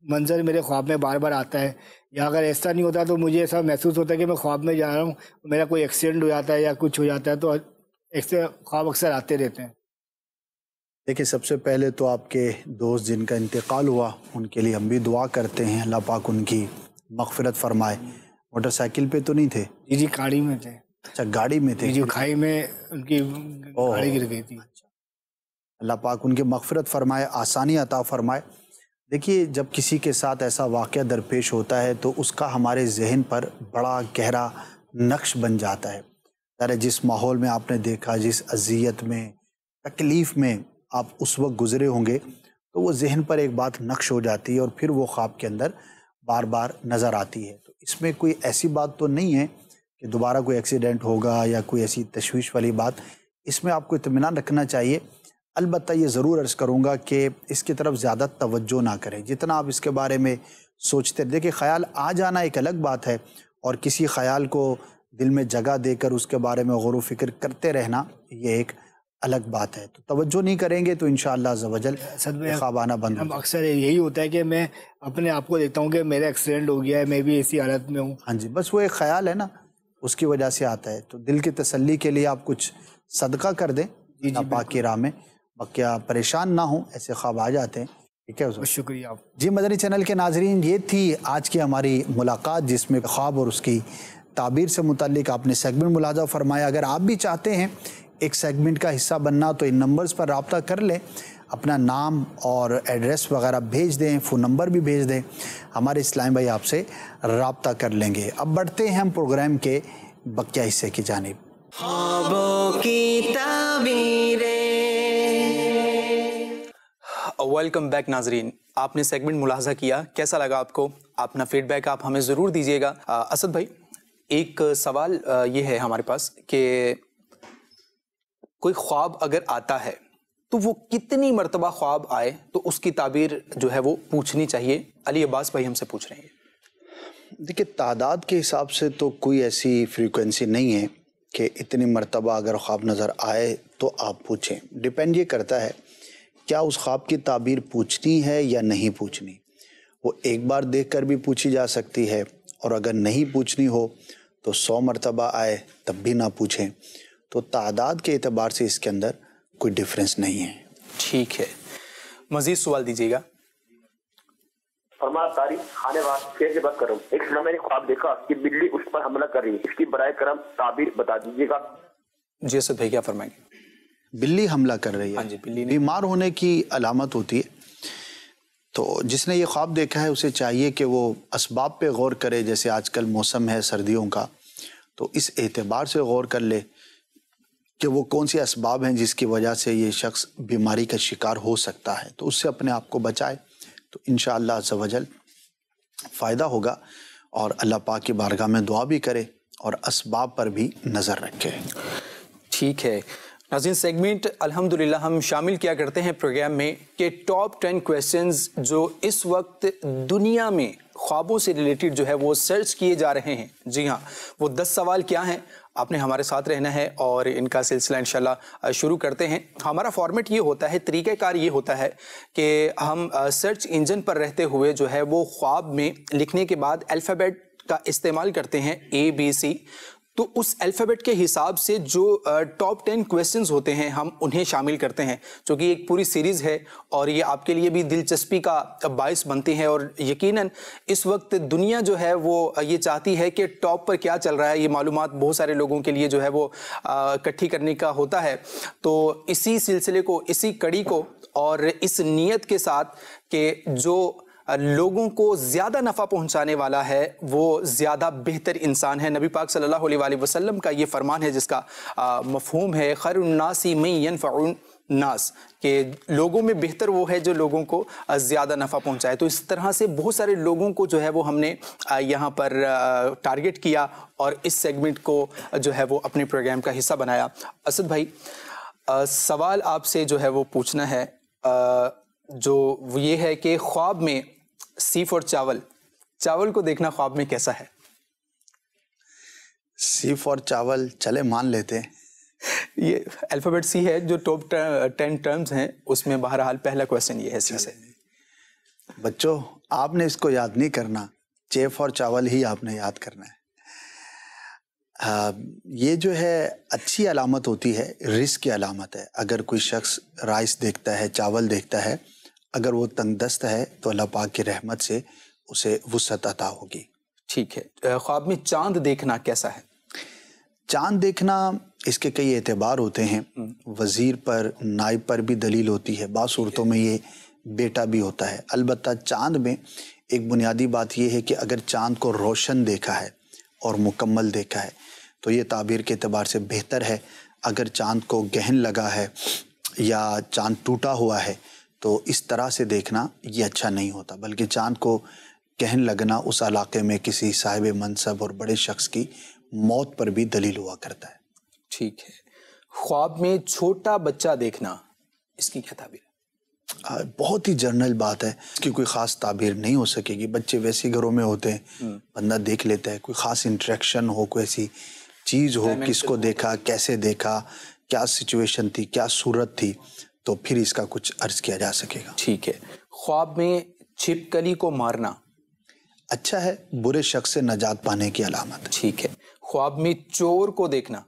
منظر میرے خواب میں بار بار آتا ہے. یا اگر ایسا نہیں ہوتا تو مجھے ایسا محسوس ہوتا ہے کہ میں خواب میں جا رہا ہوں, میرا کوئی ایکسیڈنٹ ہو جاتا ہے یا کچھ ہو جاتا ہے. تو ایسے خواب اکثر آتے رہتے ہیں. دیکھیں سب سے پہلے تو آپ کے دوست جن کا انتقال ہوا ان کے لیے ہم بھی دعا کرتے ہیں, اللہ پاک ان کی مغفرت فرمائے. موٹر سائیکل پہ تو نہیں تھے؟ جی گاڑی میں تھے. اچھا گاڑی میں تھے. جی کھائی میں ان کی گاڑی گر گئی تھی. اللہ پاک ان کی مغفرت فرمائے, آسانی عطا فرمائے. دیکھیے جب کسی کے ساتھ ایسا واقعہ درپیش ہوتا ہے تو اس کا ہمارے ذہن پر بڑا گہرا نقش بن جاتا ہے. ذرا جس ماحول میں آپ نے دیکھا, جس اذیت میں, تکلیف میں آپ اس وقت گزرے ہوں گے تو وہ ذہن پر ایک بات نقش ہو جاتی ہے اور پھر وہ خواب کے اندر بار بار نظر آتی ہے. تو اس میں کوئی ایسی بات تو نہیں ہے کہ دوبارہ کوئی ایکسیڈنٹ ہوگا یا کوئی ایسی تشویش والی بات. اس میں آپ کو اطمینان رکھنا چاہیے. البتہ یہ ضرور عرض کروں گا کہ اس کی طرف زیادہ توجہ نہ کریں. جتنا آپ اس کے بارے میں سوچتے, دیکھیں خیال آ جانا ایک الگ بات ہے اور کسی خیال کو دل میں جگہ دے کر اس کے بارے میں غور و فکر کرتے رہنا یہ ایک الگ بات ہے. تو توجہ نہیں کریں گے تو انشاءاللہ عز و جل خواب آنا بند ہو. اکثر یہی ہوتا ہے کہ میں اپنے آپ کو دیکھتا ہوں کہ میرا ایکسیڈنٹ ہو گیا ہے, میں بھی ایسی حالت میں ہوں. ہاں جی, بس وہ ایک خیال ہے نا, اس کی وجہ سے آتا ہے. تو دل کی تسلی کے لیے آپ کچھ صدقہ کر دیں اللہ پاک کی راہ میں, بقیہ پریشان نہ ہوں, ایسے خواب آ جاتے ہیں. ٹھیک ہے, بہت شکریہ آپ. جی مدنی چینل کے ناظرین, یہ تھی آج کی ہماری ملاقات جس میں خواب اور اس کی تعبیر سے متعلق آپ نے سیگمنٹ ملاحظہ فرمایا. اگر آپ بھی چاہتے ہیں ایک سیگمنٹ کا حصہ بننا تو ان نمبرز پر رابطہ کر لیں, اپنا نام اور ایڈریس وغیرہ بھیج دیں, فون نمبر بھی بھیج دیں, ہمارے اسلام بھائی آپ سے رابطہ کر لیں گے. اب بڑھتے ہیں ہم پروگرام کے بقیہ حصے کی جانب. خوابوں کی تعبیریں. ویلکم بیک ناظرین, آپ نے سیگمنٹ ملاحظہ کیا, کیسا لگا آپ کو؟ اپنا فیڈ بیک آپ ہمیں ضرور دیجیے گا. اسد بھائی, ایک سوال یہ ہے ہمارے پاس کہ کوئی خواب اگر آتا ہے تو وہ کتنی مرتبہ خواب آئے تو اس کی تعبیر جو ہے وہ پوچھنی چاہیے؟ علی عباس بھائی ہم سے پوچھ رہے ہیں. دیکھیے, تعداد کے حساب سے تو کوئی ایسی فریکوینسی نہیں ہے کہ اتنی مرتبہ اگر خواب نظر آئے تو آپ پوچھیں. ڈیپینڈ یہ کرتا ہے کیا اس خواب کی تعبیر پوچھنی ہے یا نہیں پوچھنی. وہ ایک بار دیکھ کر بھی پوچھی جا سکتی ہے, اور اگر نہیں پوچھنی ہو تو 100 مرتبہ آئے تب بھی نہ پوچھیں. تو تعداد کے اعتبار سے اس کے اندر کوئی ڈیفرنس نہیں ہے. ٹھیک ہے, مزید سوال دیجیے گا. فرمایا تاریخ خانے واقعے سے بات کروں, ایک سنا میں نے خواب دیکھا کہ بلی اس پر حملہ کر رہی ہے, اس کی برائے کرم تعبیر بتا دیجیے گا. جی اسد بھائی کیا فرمائیں گے؟ بلی حملہ کر رہی ہے, ہاں جی, بلی بیمار ہونے کی علامت ہوتی ہے. تو جس نے یہ خواب دیکھا ہے اسے چاہیے کہ وہ اسباب پہ غور کرے. جیسے آج کل موسم ہے سردیوں کا, تو اس اعتبار سے غور کر لے کہ وہ کون سی اسباب ہیں جس کی وجہ سے یہ شخص بیماری کا شکار ہو سکتا ہے, تو اس سے اپنے آپ کو بچائے تو انشاءاللہ عز و جل فائدہ ہوگا. اور اللہ پاک کی بارگاہ میں دعا بھی کرے اور اسباب پر بھی نظر رکھے. ٹھیک ہے ناظرین, سیگمنٹ الحمدللہ ہم شامل کیا کرتے ہیں پروگرام میں کہ ٹاپ 10 کویسچنز جو اس وقت دنیا میں خوابوں سے ریلیٹڈ جو ہے وہ سرچ کیے جا رہے ہیں. جی ہاں, وہ 10 سوال کیا ہیں, آپ نے ہمارے ساتھ رہنا ہے اور ان کا سلسلہ انشاءاللہ شروع کرتے ہیں. ہمارا فارمیٹ یہ ہوتا ہے, طریقہ کار یہ ہوتا ہے کہ ہم سرچ انجن پر رہتے ہوئے جو ہے وہ خواب میں لکھنے کے بعد الفابیٹ کا استعمال کرتے ہیں ABC, تو اس الفابیٹ کے حساب سے جو ٹاپ 10 کویسچنز ہوتے ہیں ہم انہیں شامل کرتے ہیں, جو کہ ایک پوری سیریز ہے اور یہ آپ کے لیے بھی دلچسپی کا باعث بنتی ہے. اور یقیناً اس وقت دنیا جو ہے وہ یہ چاہتی ہے کہ ٹاپ پر کیا چل رہا ہے, یہ معلومات بہت سارے لوگوں کے لیے جو ہے وہ اکٹھی کرنے کا ہوتا ہے. تو اسی سلسلے کو, اسی کڑی کو اور اس نیت کے ساتھ کہ جو لوگوں کو زیادہ نفع پہنچانے والا ہے وہ زیادہ بہتر انسان ہے. نبی پاک صلی اللہ علیہ وآلہ وسلم کا یہ فرمان ہے جس کا مفہوم ہے خیر الناس من ینفع الناس, کہ لوگوں میں بہتر وہ ہے جو لوگوں کو زیادہ نفع پہنچائے. تو اس طرح سے بہت سارے لوگوں کو جو ہے وہ ہم نے یہاں پر ٹارگٹ کیا اور اس سیگمنٹ کو جو ہے وہ اپنے پروگرام کا حصہ بنایا. اسد بھائی, سوال آپ سے جو ہے وہ پوچھنا ہے جو یہ ہے کہ خواب میں سی فور چاول کو دیکھنا خواب میں کیسا ہے؟ سی فور چاول, چلے مان لیتے ہیں. یہ الفابیٹ سی ہے, جو ٹاپ 10 ٹرمز ہیں اس میں بہرحال پہلا کویسچن یہ ہے سی سے. بچوں آپ نے اس کو یاد نہیں کرنا, چے فور چاول ہی آپ نے یاد کرنا ہے. یہ جو ہے اچھی علامت ہوتی ہے, رزق کی علامت ہے. اگر کوئی شخص رائس دیکھتا ہے, چاول دیکھتا ہے, اگر وہ تنگ دست ہے تو اللہ پاک کی رحمت سے اسے وسعت عطا ہوگی. ٹھیک ہے, خواب میں چاند دیکھنا کیسا ہے؟ چاند دیکھنا اس کے کئی اعتبار ہوتے ہیں. وزیر پر, نائب پر بھی دلیل ہوتی ہے, بعض صورتوں میں یہ بیٹا بھی ہوتا ہے. البتہ چاند میں ایک بنیادی بات یہ ہے کہ اگر چاند کو روشن دیکھا ہے اور مکمل دیکھا ہے تو یہ تعبیر کے اعتبار سے بہتر ہے. اگر چاند کو گہن لگا ہے یا چاند ٹوٹا ہوا ہے تو اس طرح سے دیکھنا یہ اچھا نہیں ہوتا, بلکہ چاند کو گہن لگنا اس علاقے میں کسی صاحب منصب اور بڑے شخص کی موت پر بھی دلیل ہوا کرتا ہے. ٹھیک ہے, خواب میں چھوٹا بچہ دیکھنا, اس کی کیا تعبیر ہے؟ بہت ہی جنرل بات ہے, اس کی کوئی خاص تعبیر نہیں ہو سکے گی. بچے ویسے گھروں میں ہوتے ہیں, بندہ دیکھ لیتا ہے, کوئی خاص انٹریکشن ہو, کوئی ایسی چیز ہو, کس کو دیکھا, کیسے دیکھا, کیا سچویشن تھی, کیا صورت تھی, تو پھر اس کا کچھ عرض کیا جا سکے گا. ٹھیک ہے. خواب میں چھپکلی کو مارنا اچھا ہے, برے شخص سے نجات پانے کی علامت ہے. ٹھیک ہے. خواب میں چور کو دیکھنا,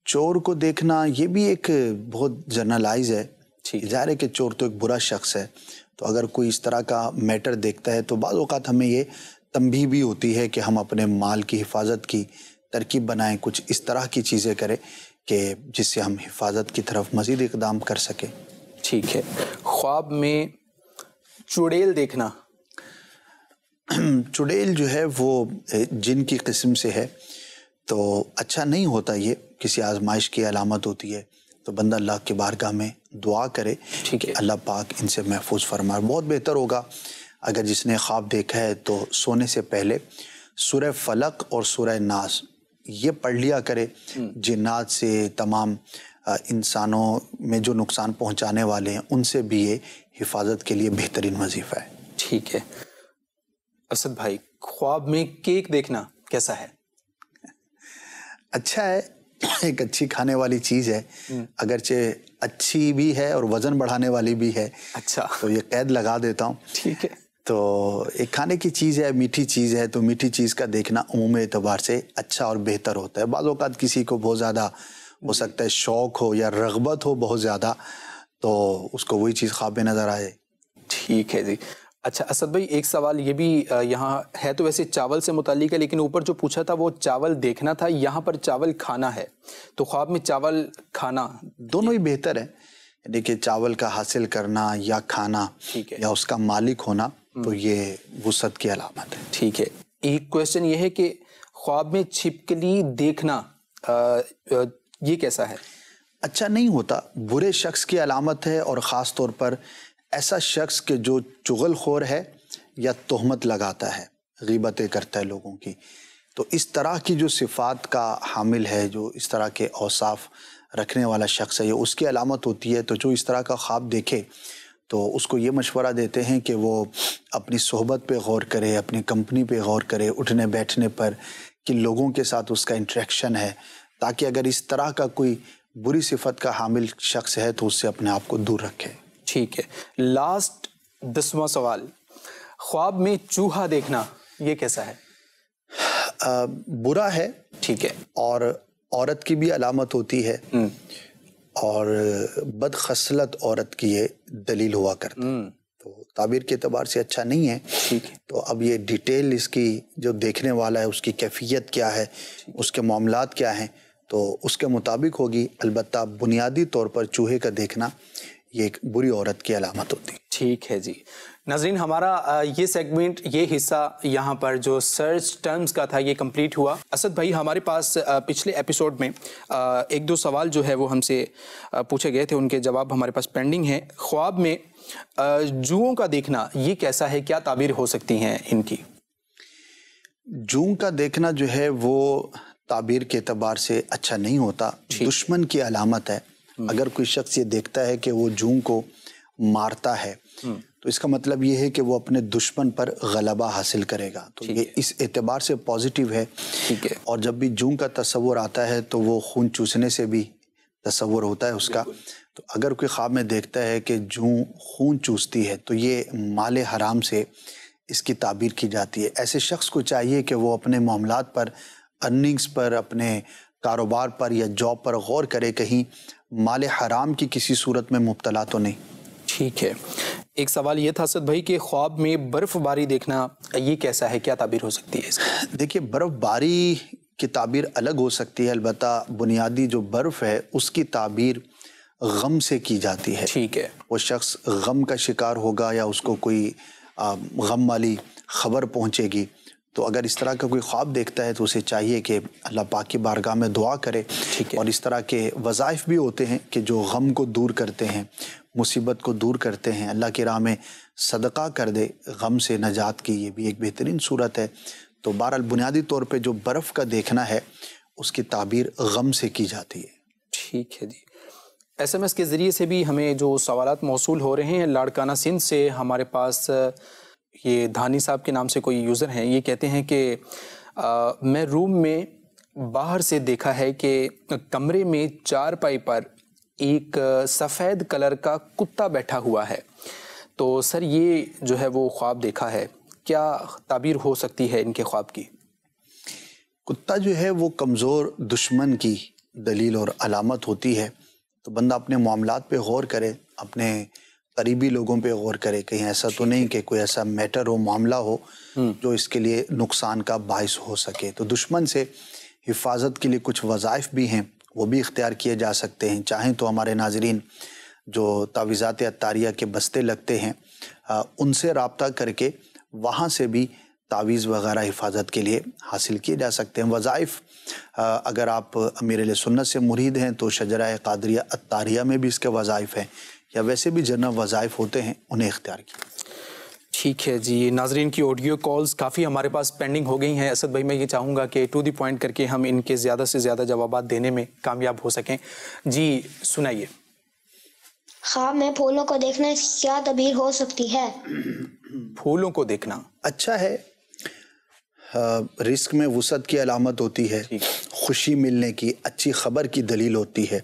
چور کو دیکھنا یہ بھی ایک بہت جنرلائز ہے. ظاہر ہے کہ چور تو ایک برا شخص ہے, تو اگر کوئی اس طرح کا میٹر دیکھتا ہے تو بعض اوقات ہمیں یہ تنبیہ بھی ہوتی ہے کہ ہم اپنے مال کی حفاظت کی ترکیب بنائیں, کچھ اس طرح کی چیزیں کریں کہ جس سے ہم حفاظت کی طرف مزید اقدام کر سکیں. ٹھیک ہے. خواب میں چڑیل دیکھنا, چڑیل جو ہے وہ جن کی قسم سے ہے تو اچھا نہیں ہوتا, یہ کسی آزمائش کی علامت ہوتی ہے, تو بندہ اللہ کے بارگاہ میں دعا کرے کہ اللہ پاک ان سے محفوظ فرمائے. بہت بہتر ہوگا اگر جس نے خواب دیکھا ہے تو سونے سے پہلے سورہ فلق اور سورہ ناس یہ پڑھ لیا کرے. جنات سے, تمام انسانوں میں جو نقصان پہنچانے والے ہیں ان سے بھی یہ حفاظت کے لیے بہترین وظیفہ ہے. ٹھیک ہے. اسد بھائی, خواب میں کیک دیکھنا کیسا ہے؟ اچھا ہے, ایک اچھی کھانے والی چیز ہے, اگرچہ اچھی بھی ہے اور وزن بڑھانے والی بھی ہے. اچھا, تو یہ قید لگا دیتا ہوں. ٹھیک ہے. تو ایک کھانے کی چیز ہے, میٹھی چیز ہے, تو میٹھی چیز کا دیکھنا عمومی اعتبار سے اچھا اور بہتر ہوتا ہے. بعض اوقات کسی کو بہت زیادہ ہو سکتا ہے شوق ہو یا رغبت ہو بہت زیادہ, تو اس کو وہی چیز خواب میں نظر آئے. ٹھیک ہے جی. اچھا اسد بھائی, ایک سوال یہ بھی یہاں ہے, تو ویسے چاول سے متعلق ہے, لیکن اوپر جو پوچھا تھا وہ چاول دیکھنا تھا, یہاں پر چاول کھانا ہے, تو خواب میں چاول کھانا دونوں ہی بہتر ہے. یعنی کہ چاول کا حاصل کرنا یا کھانا یا اس کا مالک ہونا, تو یہ وسعت کی علامت ہے. ٹھیک ہے. ایک کویسچن یہ ہے کہ خواب میں چھپکلی دیکھنا یہ کیسا ہے؟ اچھا نہیں ہوتا, برے شخص کی علامت ہے, اور خاص طور پر ایسا شخص کہ جو چغل خور ہے یا تہمت لگاتا ہے, غیبتیں کرتا ہے لوگوں کی, تو اس طرح کی جو صفات کا حامل ہے, جو اس طرح کے اوصاف رکھنے والا شخص ہے, یہ اس کی علامت ہوتی ہے. تو جو اس طرح کا خواب دیکھے تو اس کو یہ مشورہ دیتے ہیں کہ وہ اپنی صحبت پہ غور کرے, اپنی کمپنی پہ غور کرے, اٹھنے بیٹھنے پر, کہ لوگوں کے ساتھ اس کا انٹریکشن ہے, تاکہ اگر اس طرح کا کوئی بری صفت کا حامل شخص ہے تو اس سے اپنے آپ کو دور رکھے. ٹھیک ہے. لاسٹ 10واں سوال, خواب میں چوہا دیکھنا یہ کیسا ہے؟ برا ہے. ٹھیک ہے. اور عورت کی بھی علامت ہوتی ہے, اور بد خصلت عورت کی یہ دلیل ہوا کرتا ہے, تو تعبیر کے اعتبار سے اچھا نہیں ہے. ٹھیک ہے. تو اب یہ ڈیٹیل اس کی جو دیکھنے والا ہے اس کی کیفیت کیا ہے, اس کے معاملات کیا ہیں, تو اس کے مطابق ہوگی. البتہ بنیادی طور پر چوہے کا دیکھنا یہ ایک بری عورت کی علامت ہوتی. ٹھیک ہے جی. ناظرین, ہمارا یہ سیگمنٹ, یہ حصہ یہاں پر جو سرچ ٹرمز کا تھا یہ کمپلیٹ ہوا. اسد بھائی, ہمارے پاس پچھلے ایپیسوڈ میں ایک دو سوال جو ہے وہ ہم سے پوچھے گئے تھے, ان کے جواب ہمارے پاس پینڈنگ ہیں. خواب میں جوؤں کا دیکھنا یہ کیسا ہے, کیا تعبیر ہو سکتی ہیں ان کی؟ جوں کا دیکھنا جو ہے وہ تعبیر کے اعتبار سے اچھا نہیں ہوتا, دشمن کی علامت ہے. اگر کوئی شخص یہ دیکھتا ہے کہ وہ جوں کو مارتا ہے تو اس کا مطلب یہ ہے کہ وہ اپنے دشمن پر غلبہ حاصل کرے گا, تو یہ اس اعتبار سے پازیٹیو ہے. ٹھیک ہے. اور جب بھی جوں کا تصور آتا ہے تو وہ خون چوسنے سے بھی تصور ہوتا ہے اس کا. تو اگر کوئی خواب میں دیکھتا ہے کہ جوں خون چوستی ہے تو یہ مال حرام سے اس کی تعبیر کی جاتی ہے. ایسے شخص کو چاہیے کہ وہ اپنے معاملات پر, ارننگز پر, اپنے کاروبار پر یا جاب پر غور کرے, کہیں مال حرام کی کسی صورت میں مبتلا تو نہیں. ٹھیک ہے. ایک سوال یہ تھا اسد بھائی کہ خواب میں برف باری دیکھنا یہ کیسا ہے, کیا تعبیر ہو سکتی ہے اس کی؟ دیکھیے, برف باری کی تعبیر الگ ہو سکتی ہے, البتہ بنیادی جو برف ہے اس کی تعبیر غم سے کی جاتی ہے. ٹھیک ہے. وہ شخص غم کا شکار ہوگا یا اس کو کوئی غم والی خبر پہنچے گی, تو اگر اس طرح کا کوئی خواب دیکھتا ہے تو اسے چاہیے کہ اللہ پاک کی بارگاہ میں دعا کرے. اور اس طرح کے وظائف بھی ہوتے ہیں کہ جو غم کو دور کرتے ہیں, مصیبت کو دور کرتے ہیں, اللہ کی راہ میں صدقہ کر دے غم سے نجات کی, یہ بھی ایک بہترین صورت ہے. تو بہرحال بنیادی طور پہ جو برف کا دیکھنا ہے اس کی تعبیر غم سے کی جاتی ہے. ٹھیک ہے جی. SMS کے ذریعے سے بھی ہمیں جو سوالات موصول ہو رہے ہیں, لاڑکانہ سندھ سے ہمارے پاس یہ دھانی صاحب کے نام سے کوئی یوزر ہیں, یہ کہتے ہیں کہ میں روم میں باہر سے دیکھا ہے کہ کمرے میں چارپائی پر ایک سفید کلر کا کتا بیٹھا ہوا ہے، تو سر یہ جو ہے وہ خواب دیکھا ہے، کیا تعبیر ہو سکتی ہے ان کے خواب کی؟ کتا جو ہے وہ کمزور دشمن کی دلیل اور علامت ہوتی ہے، تو بندہ اپنے معاملات پہ غور کرے، اپنے قریبی لوگوں پہ غور کرے، کہیں ایسا تو نہیں کہ کوئی ایسا میٹر ہو، معاملہ ہو جو اس کے لیے نقصان کا باعث ہو سکے۔ تو دشمن سے حفاظت کے لیے کچھ وظائف بھی ہیں، وہ بھی اختیار کیے جا سکتے ہیں۔ چاہیں تو ہمارے ناظرین جو تعویذات عطاریہ کے بستے لگتے ہیں ان سے رابطہ کر کے وہاں سے بھی تعویذ وغیرہ حفاظت کے لیے حاصل کیے جا سکتے ہیں۔ وظائف اگر آپ امیر اہل سنت سے مرید ہیں تو شجرہ قادریہ عطاریہ میں بھی اس کے وظائف ہیں، یا ویسے بھی جنرل وظائف ہوتے ہیں، انہیں اختیار کیے۔ ٹھیک ہے جی، ناظرین کی آڈیو کالز کافی ہمارے پاس پینڈنگ ہو گئی ہیں۔ اسد بھائی میں یہ چاہوں گا کہ ٹو دی پوائنٹ کر کے ہم ان کے زیادہ سے زیادہ جوابات دینے میں کامیاب ہو سکیں۔ جی سنائیے۔ خواب میں پھولوں کو دیکھنا کیا تعبیر ہو سکتی ہے؟ پھولوں کو دیکھنا اچھا ہے، رزق میں وسعت کی علامت ہوتی ہے، خوشی ملنے کی، اچھی خبر کی دلیل ہوتی ہے۔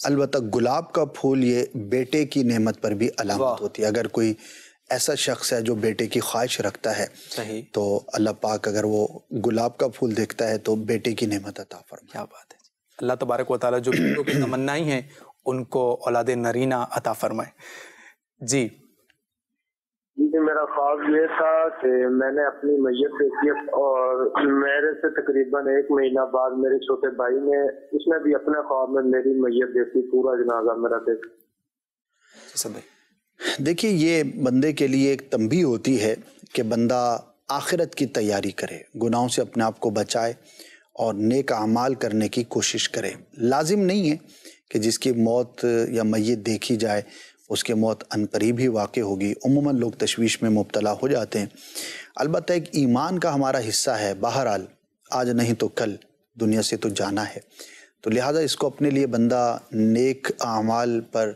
البتہ گلاب کا پھول یہ بیٹے کی نعمت پر بھی علامت ہوتی ہے۔ اگر کوئی ایسا شخص ہے جو بیٹے کی خواہش رکھتا ہے تو اللہ پاک اگر وہ گلاب کا پھول دیکھتا ہے تو بیٹے کی نعمت عطا فرمائے۔ کیا بات ہے، اللہ تبارک و تعالیٰ جو بیٹوں کی تمنائیں ہیں ان کو اولاد نرینہ عطا فرمائے۔ جی میرا خواب یہ تھا کہ میں نے اپنی میت دیکھی اور میرے سے تقریباً 1 مہینہ بعد میرے چھوٹے بھائی نے، اس نے بھی اپنے خواب میں میری میت دیکھی، پورا جنازہ میرا دیکھا۔ دیکھیے یہ بندے کے لیے ایک تنبیہ ہوتی ہے کہ بندہ آخرت کی تیاری کرے، گناہوں سے اپنے آپ کو بچائے اور نیک اعمال کرنے کی کوشش کرے۔ لازم نہیں ہے کہ جس کی موت یا میت دیکھی جائے اس کے موت عنقریب ہی واقع ہوگی، عموماً لوگ تشویش میں مبتلا ہو جاتے ہیں۔ البتہ ایک ایمان کا ہمارا حصہ ہے، بہرحال آج نہیں تو کل دنیا سے تو جانا ہے، تو لہٰذا اس کو اپنے لیے بندہ نیک اعمال پر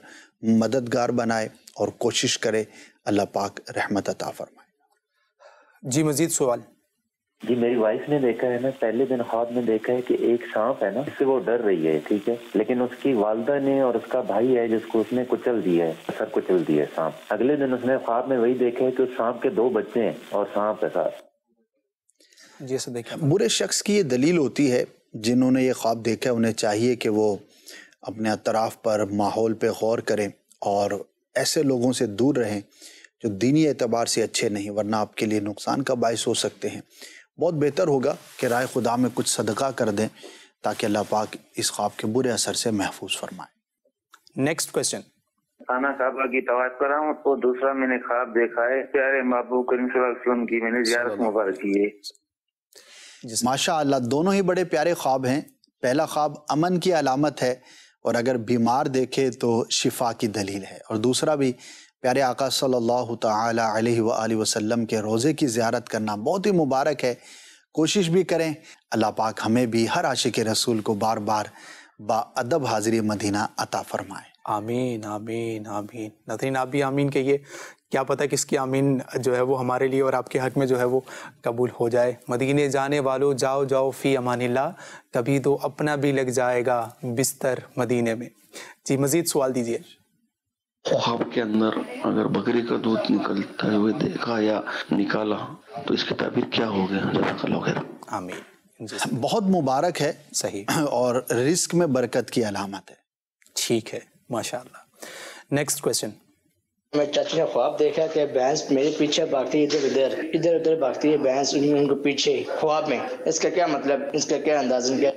مددگار بنائے اور کوشش کرے، اللہ پاک رحمت عطا فرمائے۔ جی مزید سوال۔ جی میری وائف نے دیکھا ہے نا، پہلے دن خواب میں دیکھا ہے کہ ایک سانپ ہے نا، اس سے وہ ڈر رہی ہے، ٹھیک ہے، لیکن اس کی والدہ نے اور اس کا بھائی ہے جس کو اس نے کچل دیا ہے، سر کچل دیا ہے سانپ۔ اگلے دن اس نے خواب میں وہی دیکھا ہے کہ اس سانپ کے 2 بچے ہیں اور سانپ ہے ساتھ۔ جی ایسا دیکھا، برے شخص کی یہ دلیل ہوتی ہے، جنہوں نے یہ خواب دیکھا ہے انہیں چاہیے کہ وہ اپنے اطراف پر ماحول پہ غور کریں اور ایسے لوگوں سے دور رہیں جو دینی اعتبار سے اچھے نہیں، ورنہ آپ کے لیے نقصان کا باعث ہو سکتے ہیں۔ بہت بہتر ہوگا کہ رائے خدا میں کچھ صدقہ کر دیں تاکہ اللہ پاک اس خواب کے برے اثر سے محفوظ فرمائے۔ Next question. خانہ کعبہ کی طواف کر رہا ہوں، تو دوسرا میں نے خواب دیکھا ہے پیارے محبوب کریم صلی اللہ علیہ وسلم کی میں نے زیارت مبارک کی ہے۔ ماشاء اللہ، دونوں ہی بڑے پیارے خواب ہیں۔ پہلا خواب امن کی علامت ہے اور اگر بیمار دیکھے تو شفا کی دلیل ہے، اور دوسرا بھی پیارے آقا صلی اللہ تعالی علیہ وآلہ وسلم کے روزے کی زیارت کرنا بہت ہی مبارک ہے۔ کوشش بھی کریں، اللہ پاک ہمیں بھی ہر عاشق رسول کو بار بار با ادب حاضری مدینہ عطا فرمائے۔ آمین آمین آمین۔ ناظرین آپ بھی آمین کہیے، کیا پتہ کس کی آمین جو ہے وہ ہمارے لیے اور آپ کے حق میں جو ہے وہ قبول ہو جائے۔ مدینے جانے والوں جاؤ جاؤ فی امان اللہ، کبھی تو اپنا بھی لگ جائے گا بستر مدینے میں۔ جی مزید سوال دیجیے۔ خواب کے اندر اگر بکری کا دودھ نکلتے ہوئے دیکھا یا نکالا تو اس کی تعبیر کیا ہو گیا؟ جزاک اللہ خیر۔ آمین۔ بہت مبارک ہے، صحیح، اور رزق میں برکت کی علامت ہے۔ ٹھیک ہے، ماشاء اللہ۔ Next question. میں چاچی نے خواب دیکھا کہ بھینس میرے پیچھے بھاگتی ہے، ادھر ادھر بھاگتی ہے بھینس ان کو پیچھے خواب میں، اس کا کیا مطلب، اس کا کیا اندازن کیا؟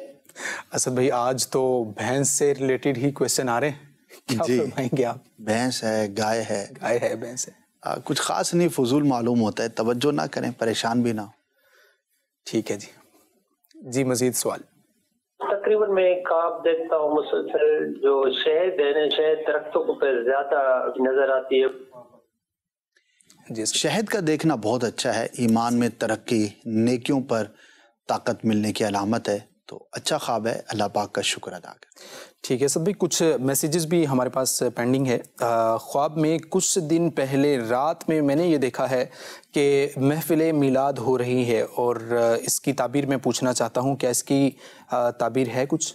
اسد بھائی آج تو بھینس سے ریلیٹڈ ہی کویسچن آ رہے ہیں، کیا فرمائیں گے آپ؟ بھینس ہے، گائے ہے، بھینس ہے، کچھ خاص نہیں، فضول معلوم ہوتا ہے، توجہ نہ کریں، پریشان بھی نہ ہو۔ ٹھیک ہے جی۔ جی مزید سوال۔ تقریباً میں خواب دیکھتا ہوں مسلسل، جو شہد ہے، شہد درختوں کو پہ زیادہ نظر آتی ہے۔ شہد کا دیکھنا بہت اچھا ہے، ایمان میں ترقی، نیکیوں پر طاقت ملنے کی علامت ہے۔ تو اچھا خواب ہے, اللہ پاک کا شکر ادا کریں. ٹھیک ہے اسد بھائی, کچھ میسیجز بھی ہمارے پاس پینڈنگ ہے. خواب میں کچھ دن پہلے رات میں نے یہ دیکھا ہے کہ محفل میلاد ہو رہی ہے, اور اس کی تعبیر میں پوچھنا چاہتا ہوں, کیا اس کی تعبیر ہے کچھ؟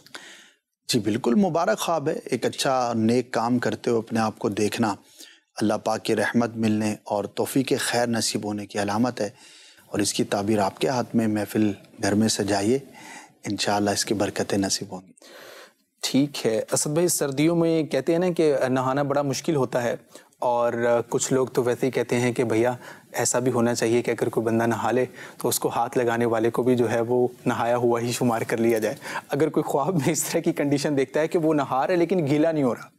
جی بالکل مبارک خواب ہے. ایک اچھا نیک کام کرتے ہوئے اپنے آپ کو دیکھنا اللہ پاک کی رحمت ملنے اور توفیق خیر نصیب ہونے کی علامت ہے, اور اس کی تعبیر آپ کے ہاتھ میں, محفل گھر میں سجائیے, انشاءاللہ اس کی برکتیں نصیب ہوں گی. ٹھیک ہے اسد بھائی, سردیوں میں کہتے ہیں نا کہ نہانا بڑا مشکل ہوتا ہے, اور کچھ لوگ تو ویسے ہی کہتے ہیں کہ بھیا ایسا بھی ہونا چاہیے کہ اگر کوئی بندہ نہا لے تو اس کو ہاتھ لگانے والے کو بھی جو ہے وہ نہایا ہوا ہی شمار کر لیا جائے. اگر کوئی خواب میں اس طرح کی کنڈیشن دیکھتا ہے کہ وہ نہا رہا ہے لیکن گیلا نہیں ہو رہا,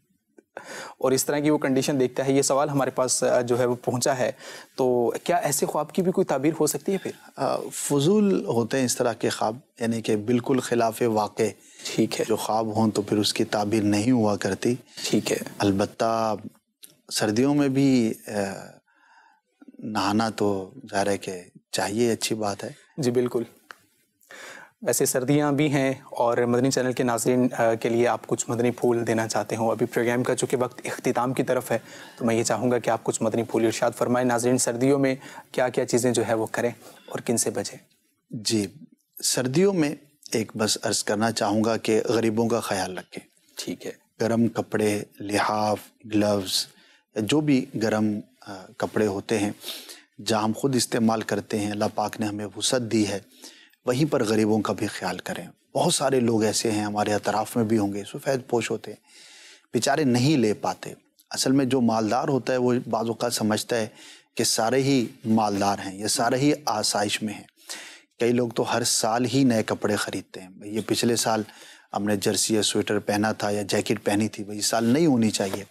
اور اس طرح کی وہ کنڈیشن دیکھتا ہے, یہ سوال ہمارے پاس جو ہے وہ پہنچا ہے, تو کیا ایسے خواب کی بھی کوئی تعبیر ہو سکتی ہے؟ پھر فضول ہوتے ہیں اس طرح کے خواب, یعنی کہ بالکل خلاف واقع. ٹھیک ہے, جو خواب ہوں تو پھر اس کی تعبیر نہیں ہوا کرتی. ٹھیک ہے, البتہ سردیوں میں بھی نہانا تو ظاہر ہے کہ چاہیے, اچھی بات ہے. جی بالکل. ویسے سردیاں بھی ہیں, اور مدنی چینل کے ناظرین کے لیے آپ کچھ مدنی پھول دینا چاہتے ہوں. ابھی پروگرام کا چونکہ وقت اختتام کی طرف ہے, تو میں یہ چاہوں گا کہ آپ کچھ مدنی پھول ارشاد فرمائیں. ناظرین سردیوں میں کیا کیا چیزیں جو ہے وہ کریں اور کن سے بچیں؟ جی سردیوں میں ایک بس عرض کرنا چاہوں گا کہ غریبوں کا خیال رکھیں. ٹھیک ہے, گرم کپڑے, لحاف, گلوز, جو بھی گرم کپڑے ہوتے ہیں جہاں ہم خود استعمال کرتے ہیں, اللہ پاک نے ہمیں وسعت دی ہے, وہیں پر غریبوں کا بھی خیال کریں. بہت سارے لوگ ایسے ہیں ہمارے اطراف میں بھی ہوں گے, سفید پوش ہوتے ہیں, بیچارے نہیں لے پاتے. اصل میں جو مالدار ہوتا ہے وہ بعض اوقات سمجھتا ہے کہ سارے ہی مالدار ہیں یا سارے ہی آسائش میں ہیں. کئی لوگ تو ہر سال ہی نئے کپڑے خریدتے ہیں. یہ پچھلے سال ہم نے جرسی یا سویٹر پہنا تھا یا جیکٹ پہنی تھی, اس سال نہیں ہونی چاہیے.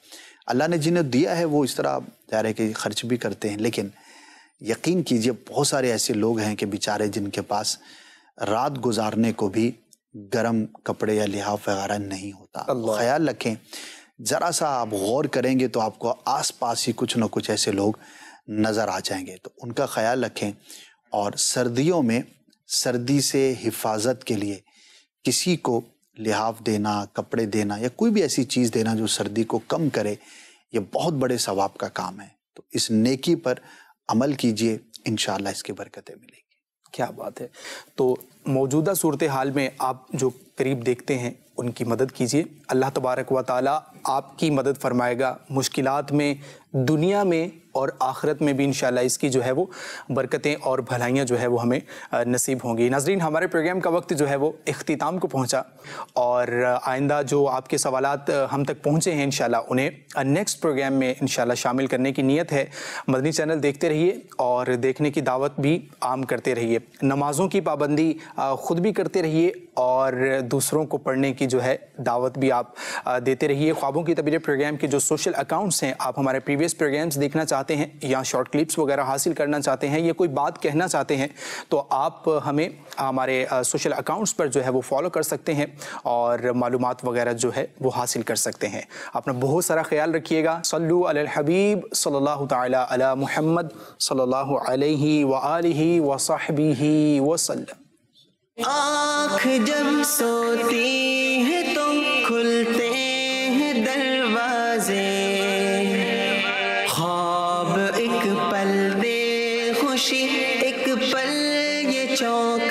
اللہ نے جنہیں دیا ہے وہ اس طرح ظاہر ہے کہ خرچ بھی کرتے ہیں, لیکن یقین کیجئے بہت سارے ایسے لوگ ہیں کہ بیچارے جن کے پاس رات گزارنے کو بھی گرم کپڑے یا لحاف وغیرہ نہیں ہوتا. خیال رکھیں, ذرا سا آپ غور کریں گے تو آپ کو آس پاس ہی کچھ نہ کچھ ایسے لوگ نظر آ جائیں گے, تو ان کا خیال رکھیں. اور سردیوں میں سردی سے حفاظت کے لیے کسی کو لحاف دینا, کپڑے دینا یا کوئی بھی ایسی چیز دینا جو سردی کو کم کرے, یہ بہت بڑے ثواب کا کام ہے. تو اس نیکی پر عمل کیجئے, انشاءاللہ اس کی برکتیں ملیں گی. کیا بات ہے. تو موجودہ صورتحال میں آپ جو قریب دیکھتے ہیں ان کی مدد کیجئے, اللہ تبارک و تعالی آپ کی مدد فرمائے گا. مشکلات میں, دنیا میں اور آخرت میں بھی انشاءاللہ اس کی جو ہے وہ برکتیں اور بھلائیاں جو ہے وہ ہمیں نصیب ہوں گی. ناظرین ہمارے پروگرام کا وقت جو ہے وہ اختتام کو پہنچا, اور آئندہ جو آپ کے سوالات ہم تک پہنچے ہیں انشاءاللہ انہیں نیکسٹ پروگرام میں انشاءاللہ شامل کرنے کی نیت ہے. مدنی چینل دیکھتے رہیے اور دیکھنے کی دعوت بھی عام کرتے رہیے. نمازوں کی پابندی خود بھی کرتے رہیے اور دوسروں کو پڑھنے کی جو ہے دعوت بھی آپ دیتے رہیے. خوابوں کی تعبیر پروگرام کے جو سوشل اکاؤنٹس ہیں, آپ ہمارے پریویس پروگرامز دیکھنا چاہتے ہیں یا شارٹ کلپس وغیرہ حاصل کرنا چاہتے ہیں یا کوئی بات کہنا چاہتے ہیں, تو آپ ہمیں ہمارے سوشل اکاؤنٹس پر جو ہے وہ فالو کر سکتے ہیں اور معلومات وغیرہ جو ہے وہ حاصل کر سکتے ہیں. اپنا بہت سارا خیال رکھیے گا. صلو علی الحبیب صلی اللہ تعالی علی محمد صلی اللہ علیہ وآلہ وصحبہ وسلم. آنکھ جب سوتی ہے تو کھلتے ہیں دروازے, خواب ایک پل دے خوشی, ایک پل یہ چونک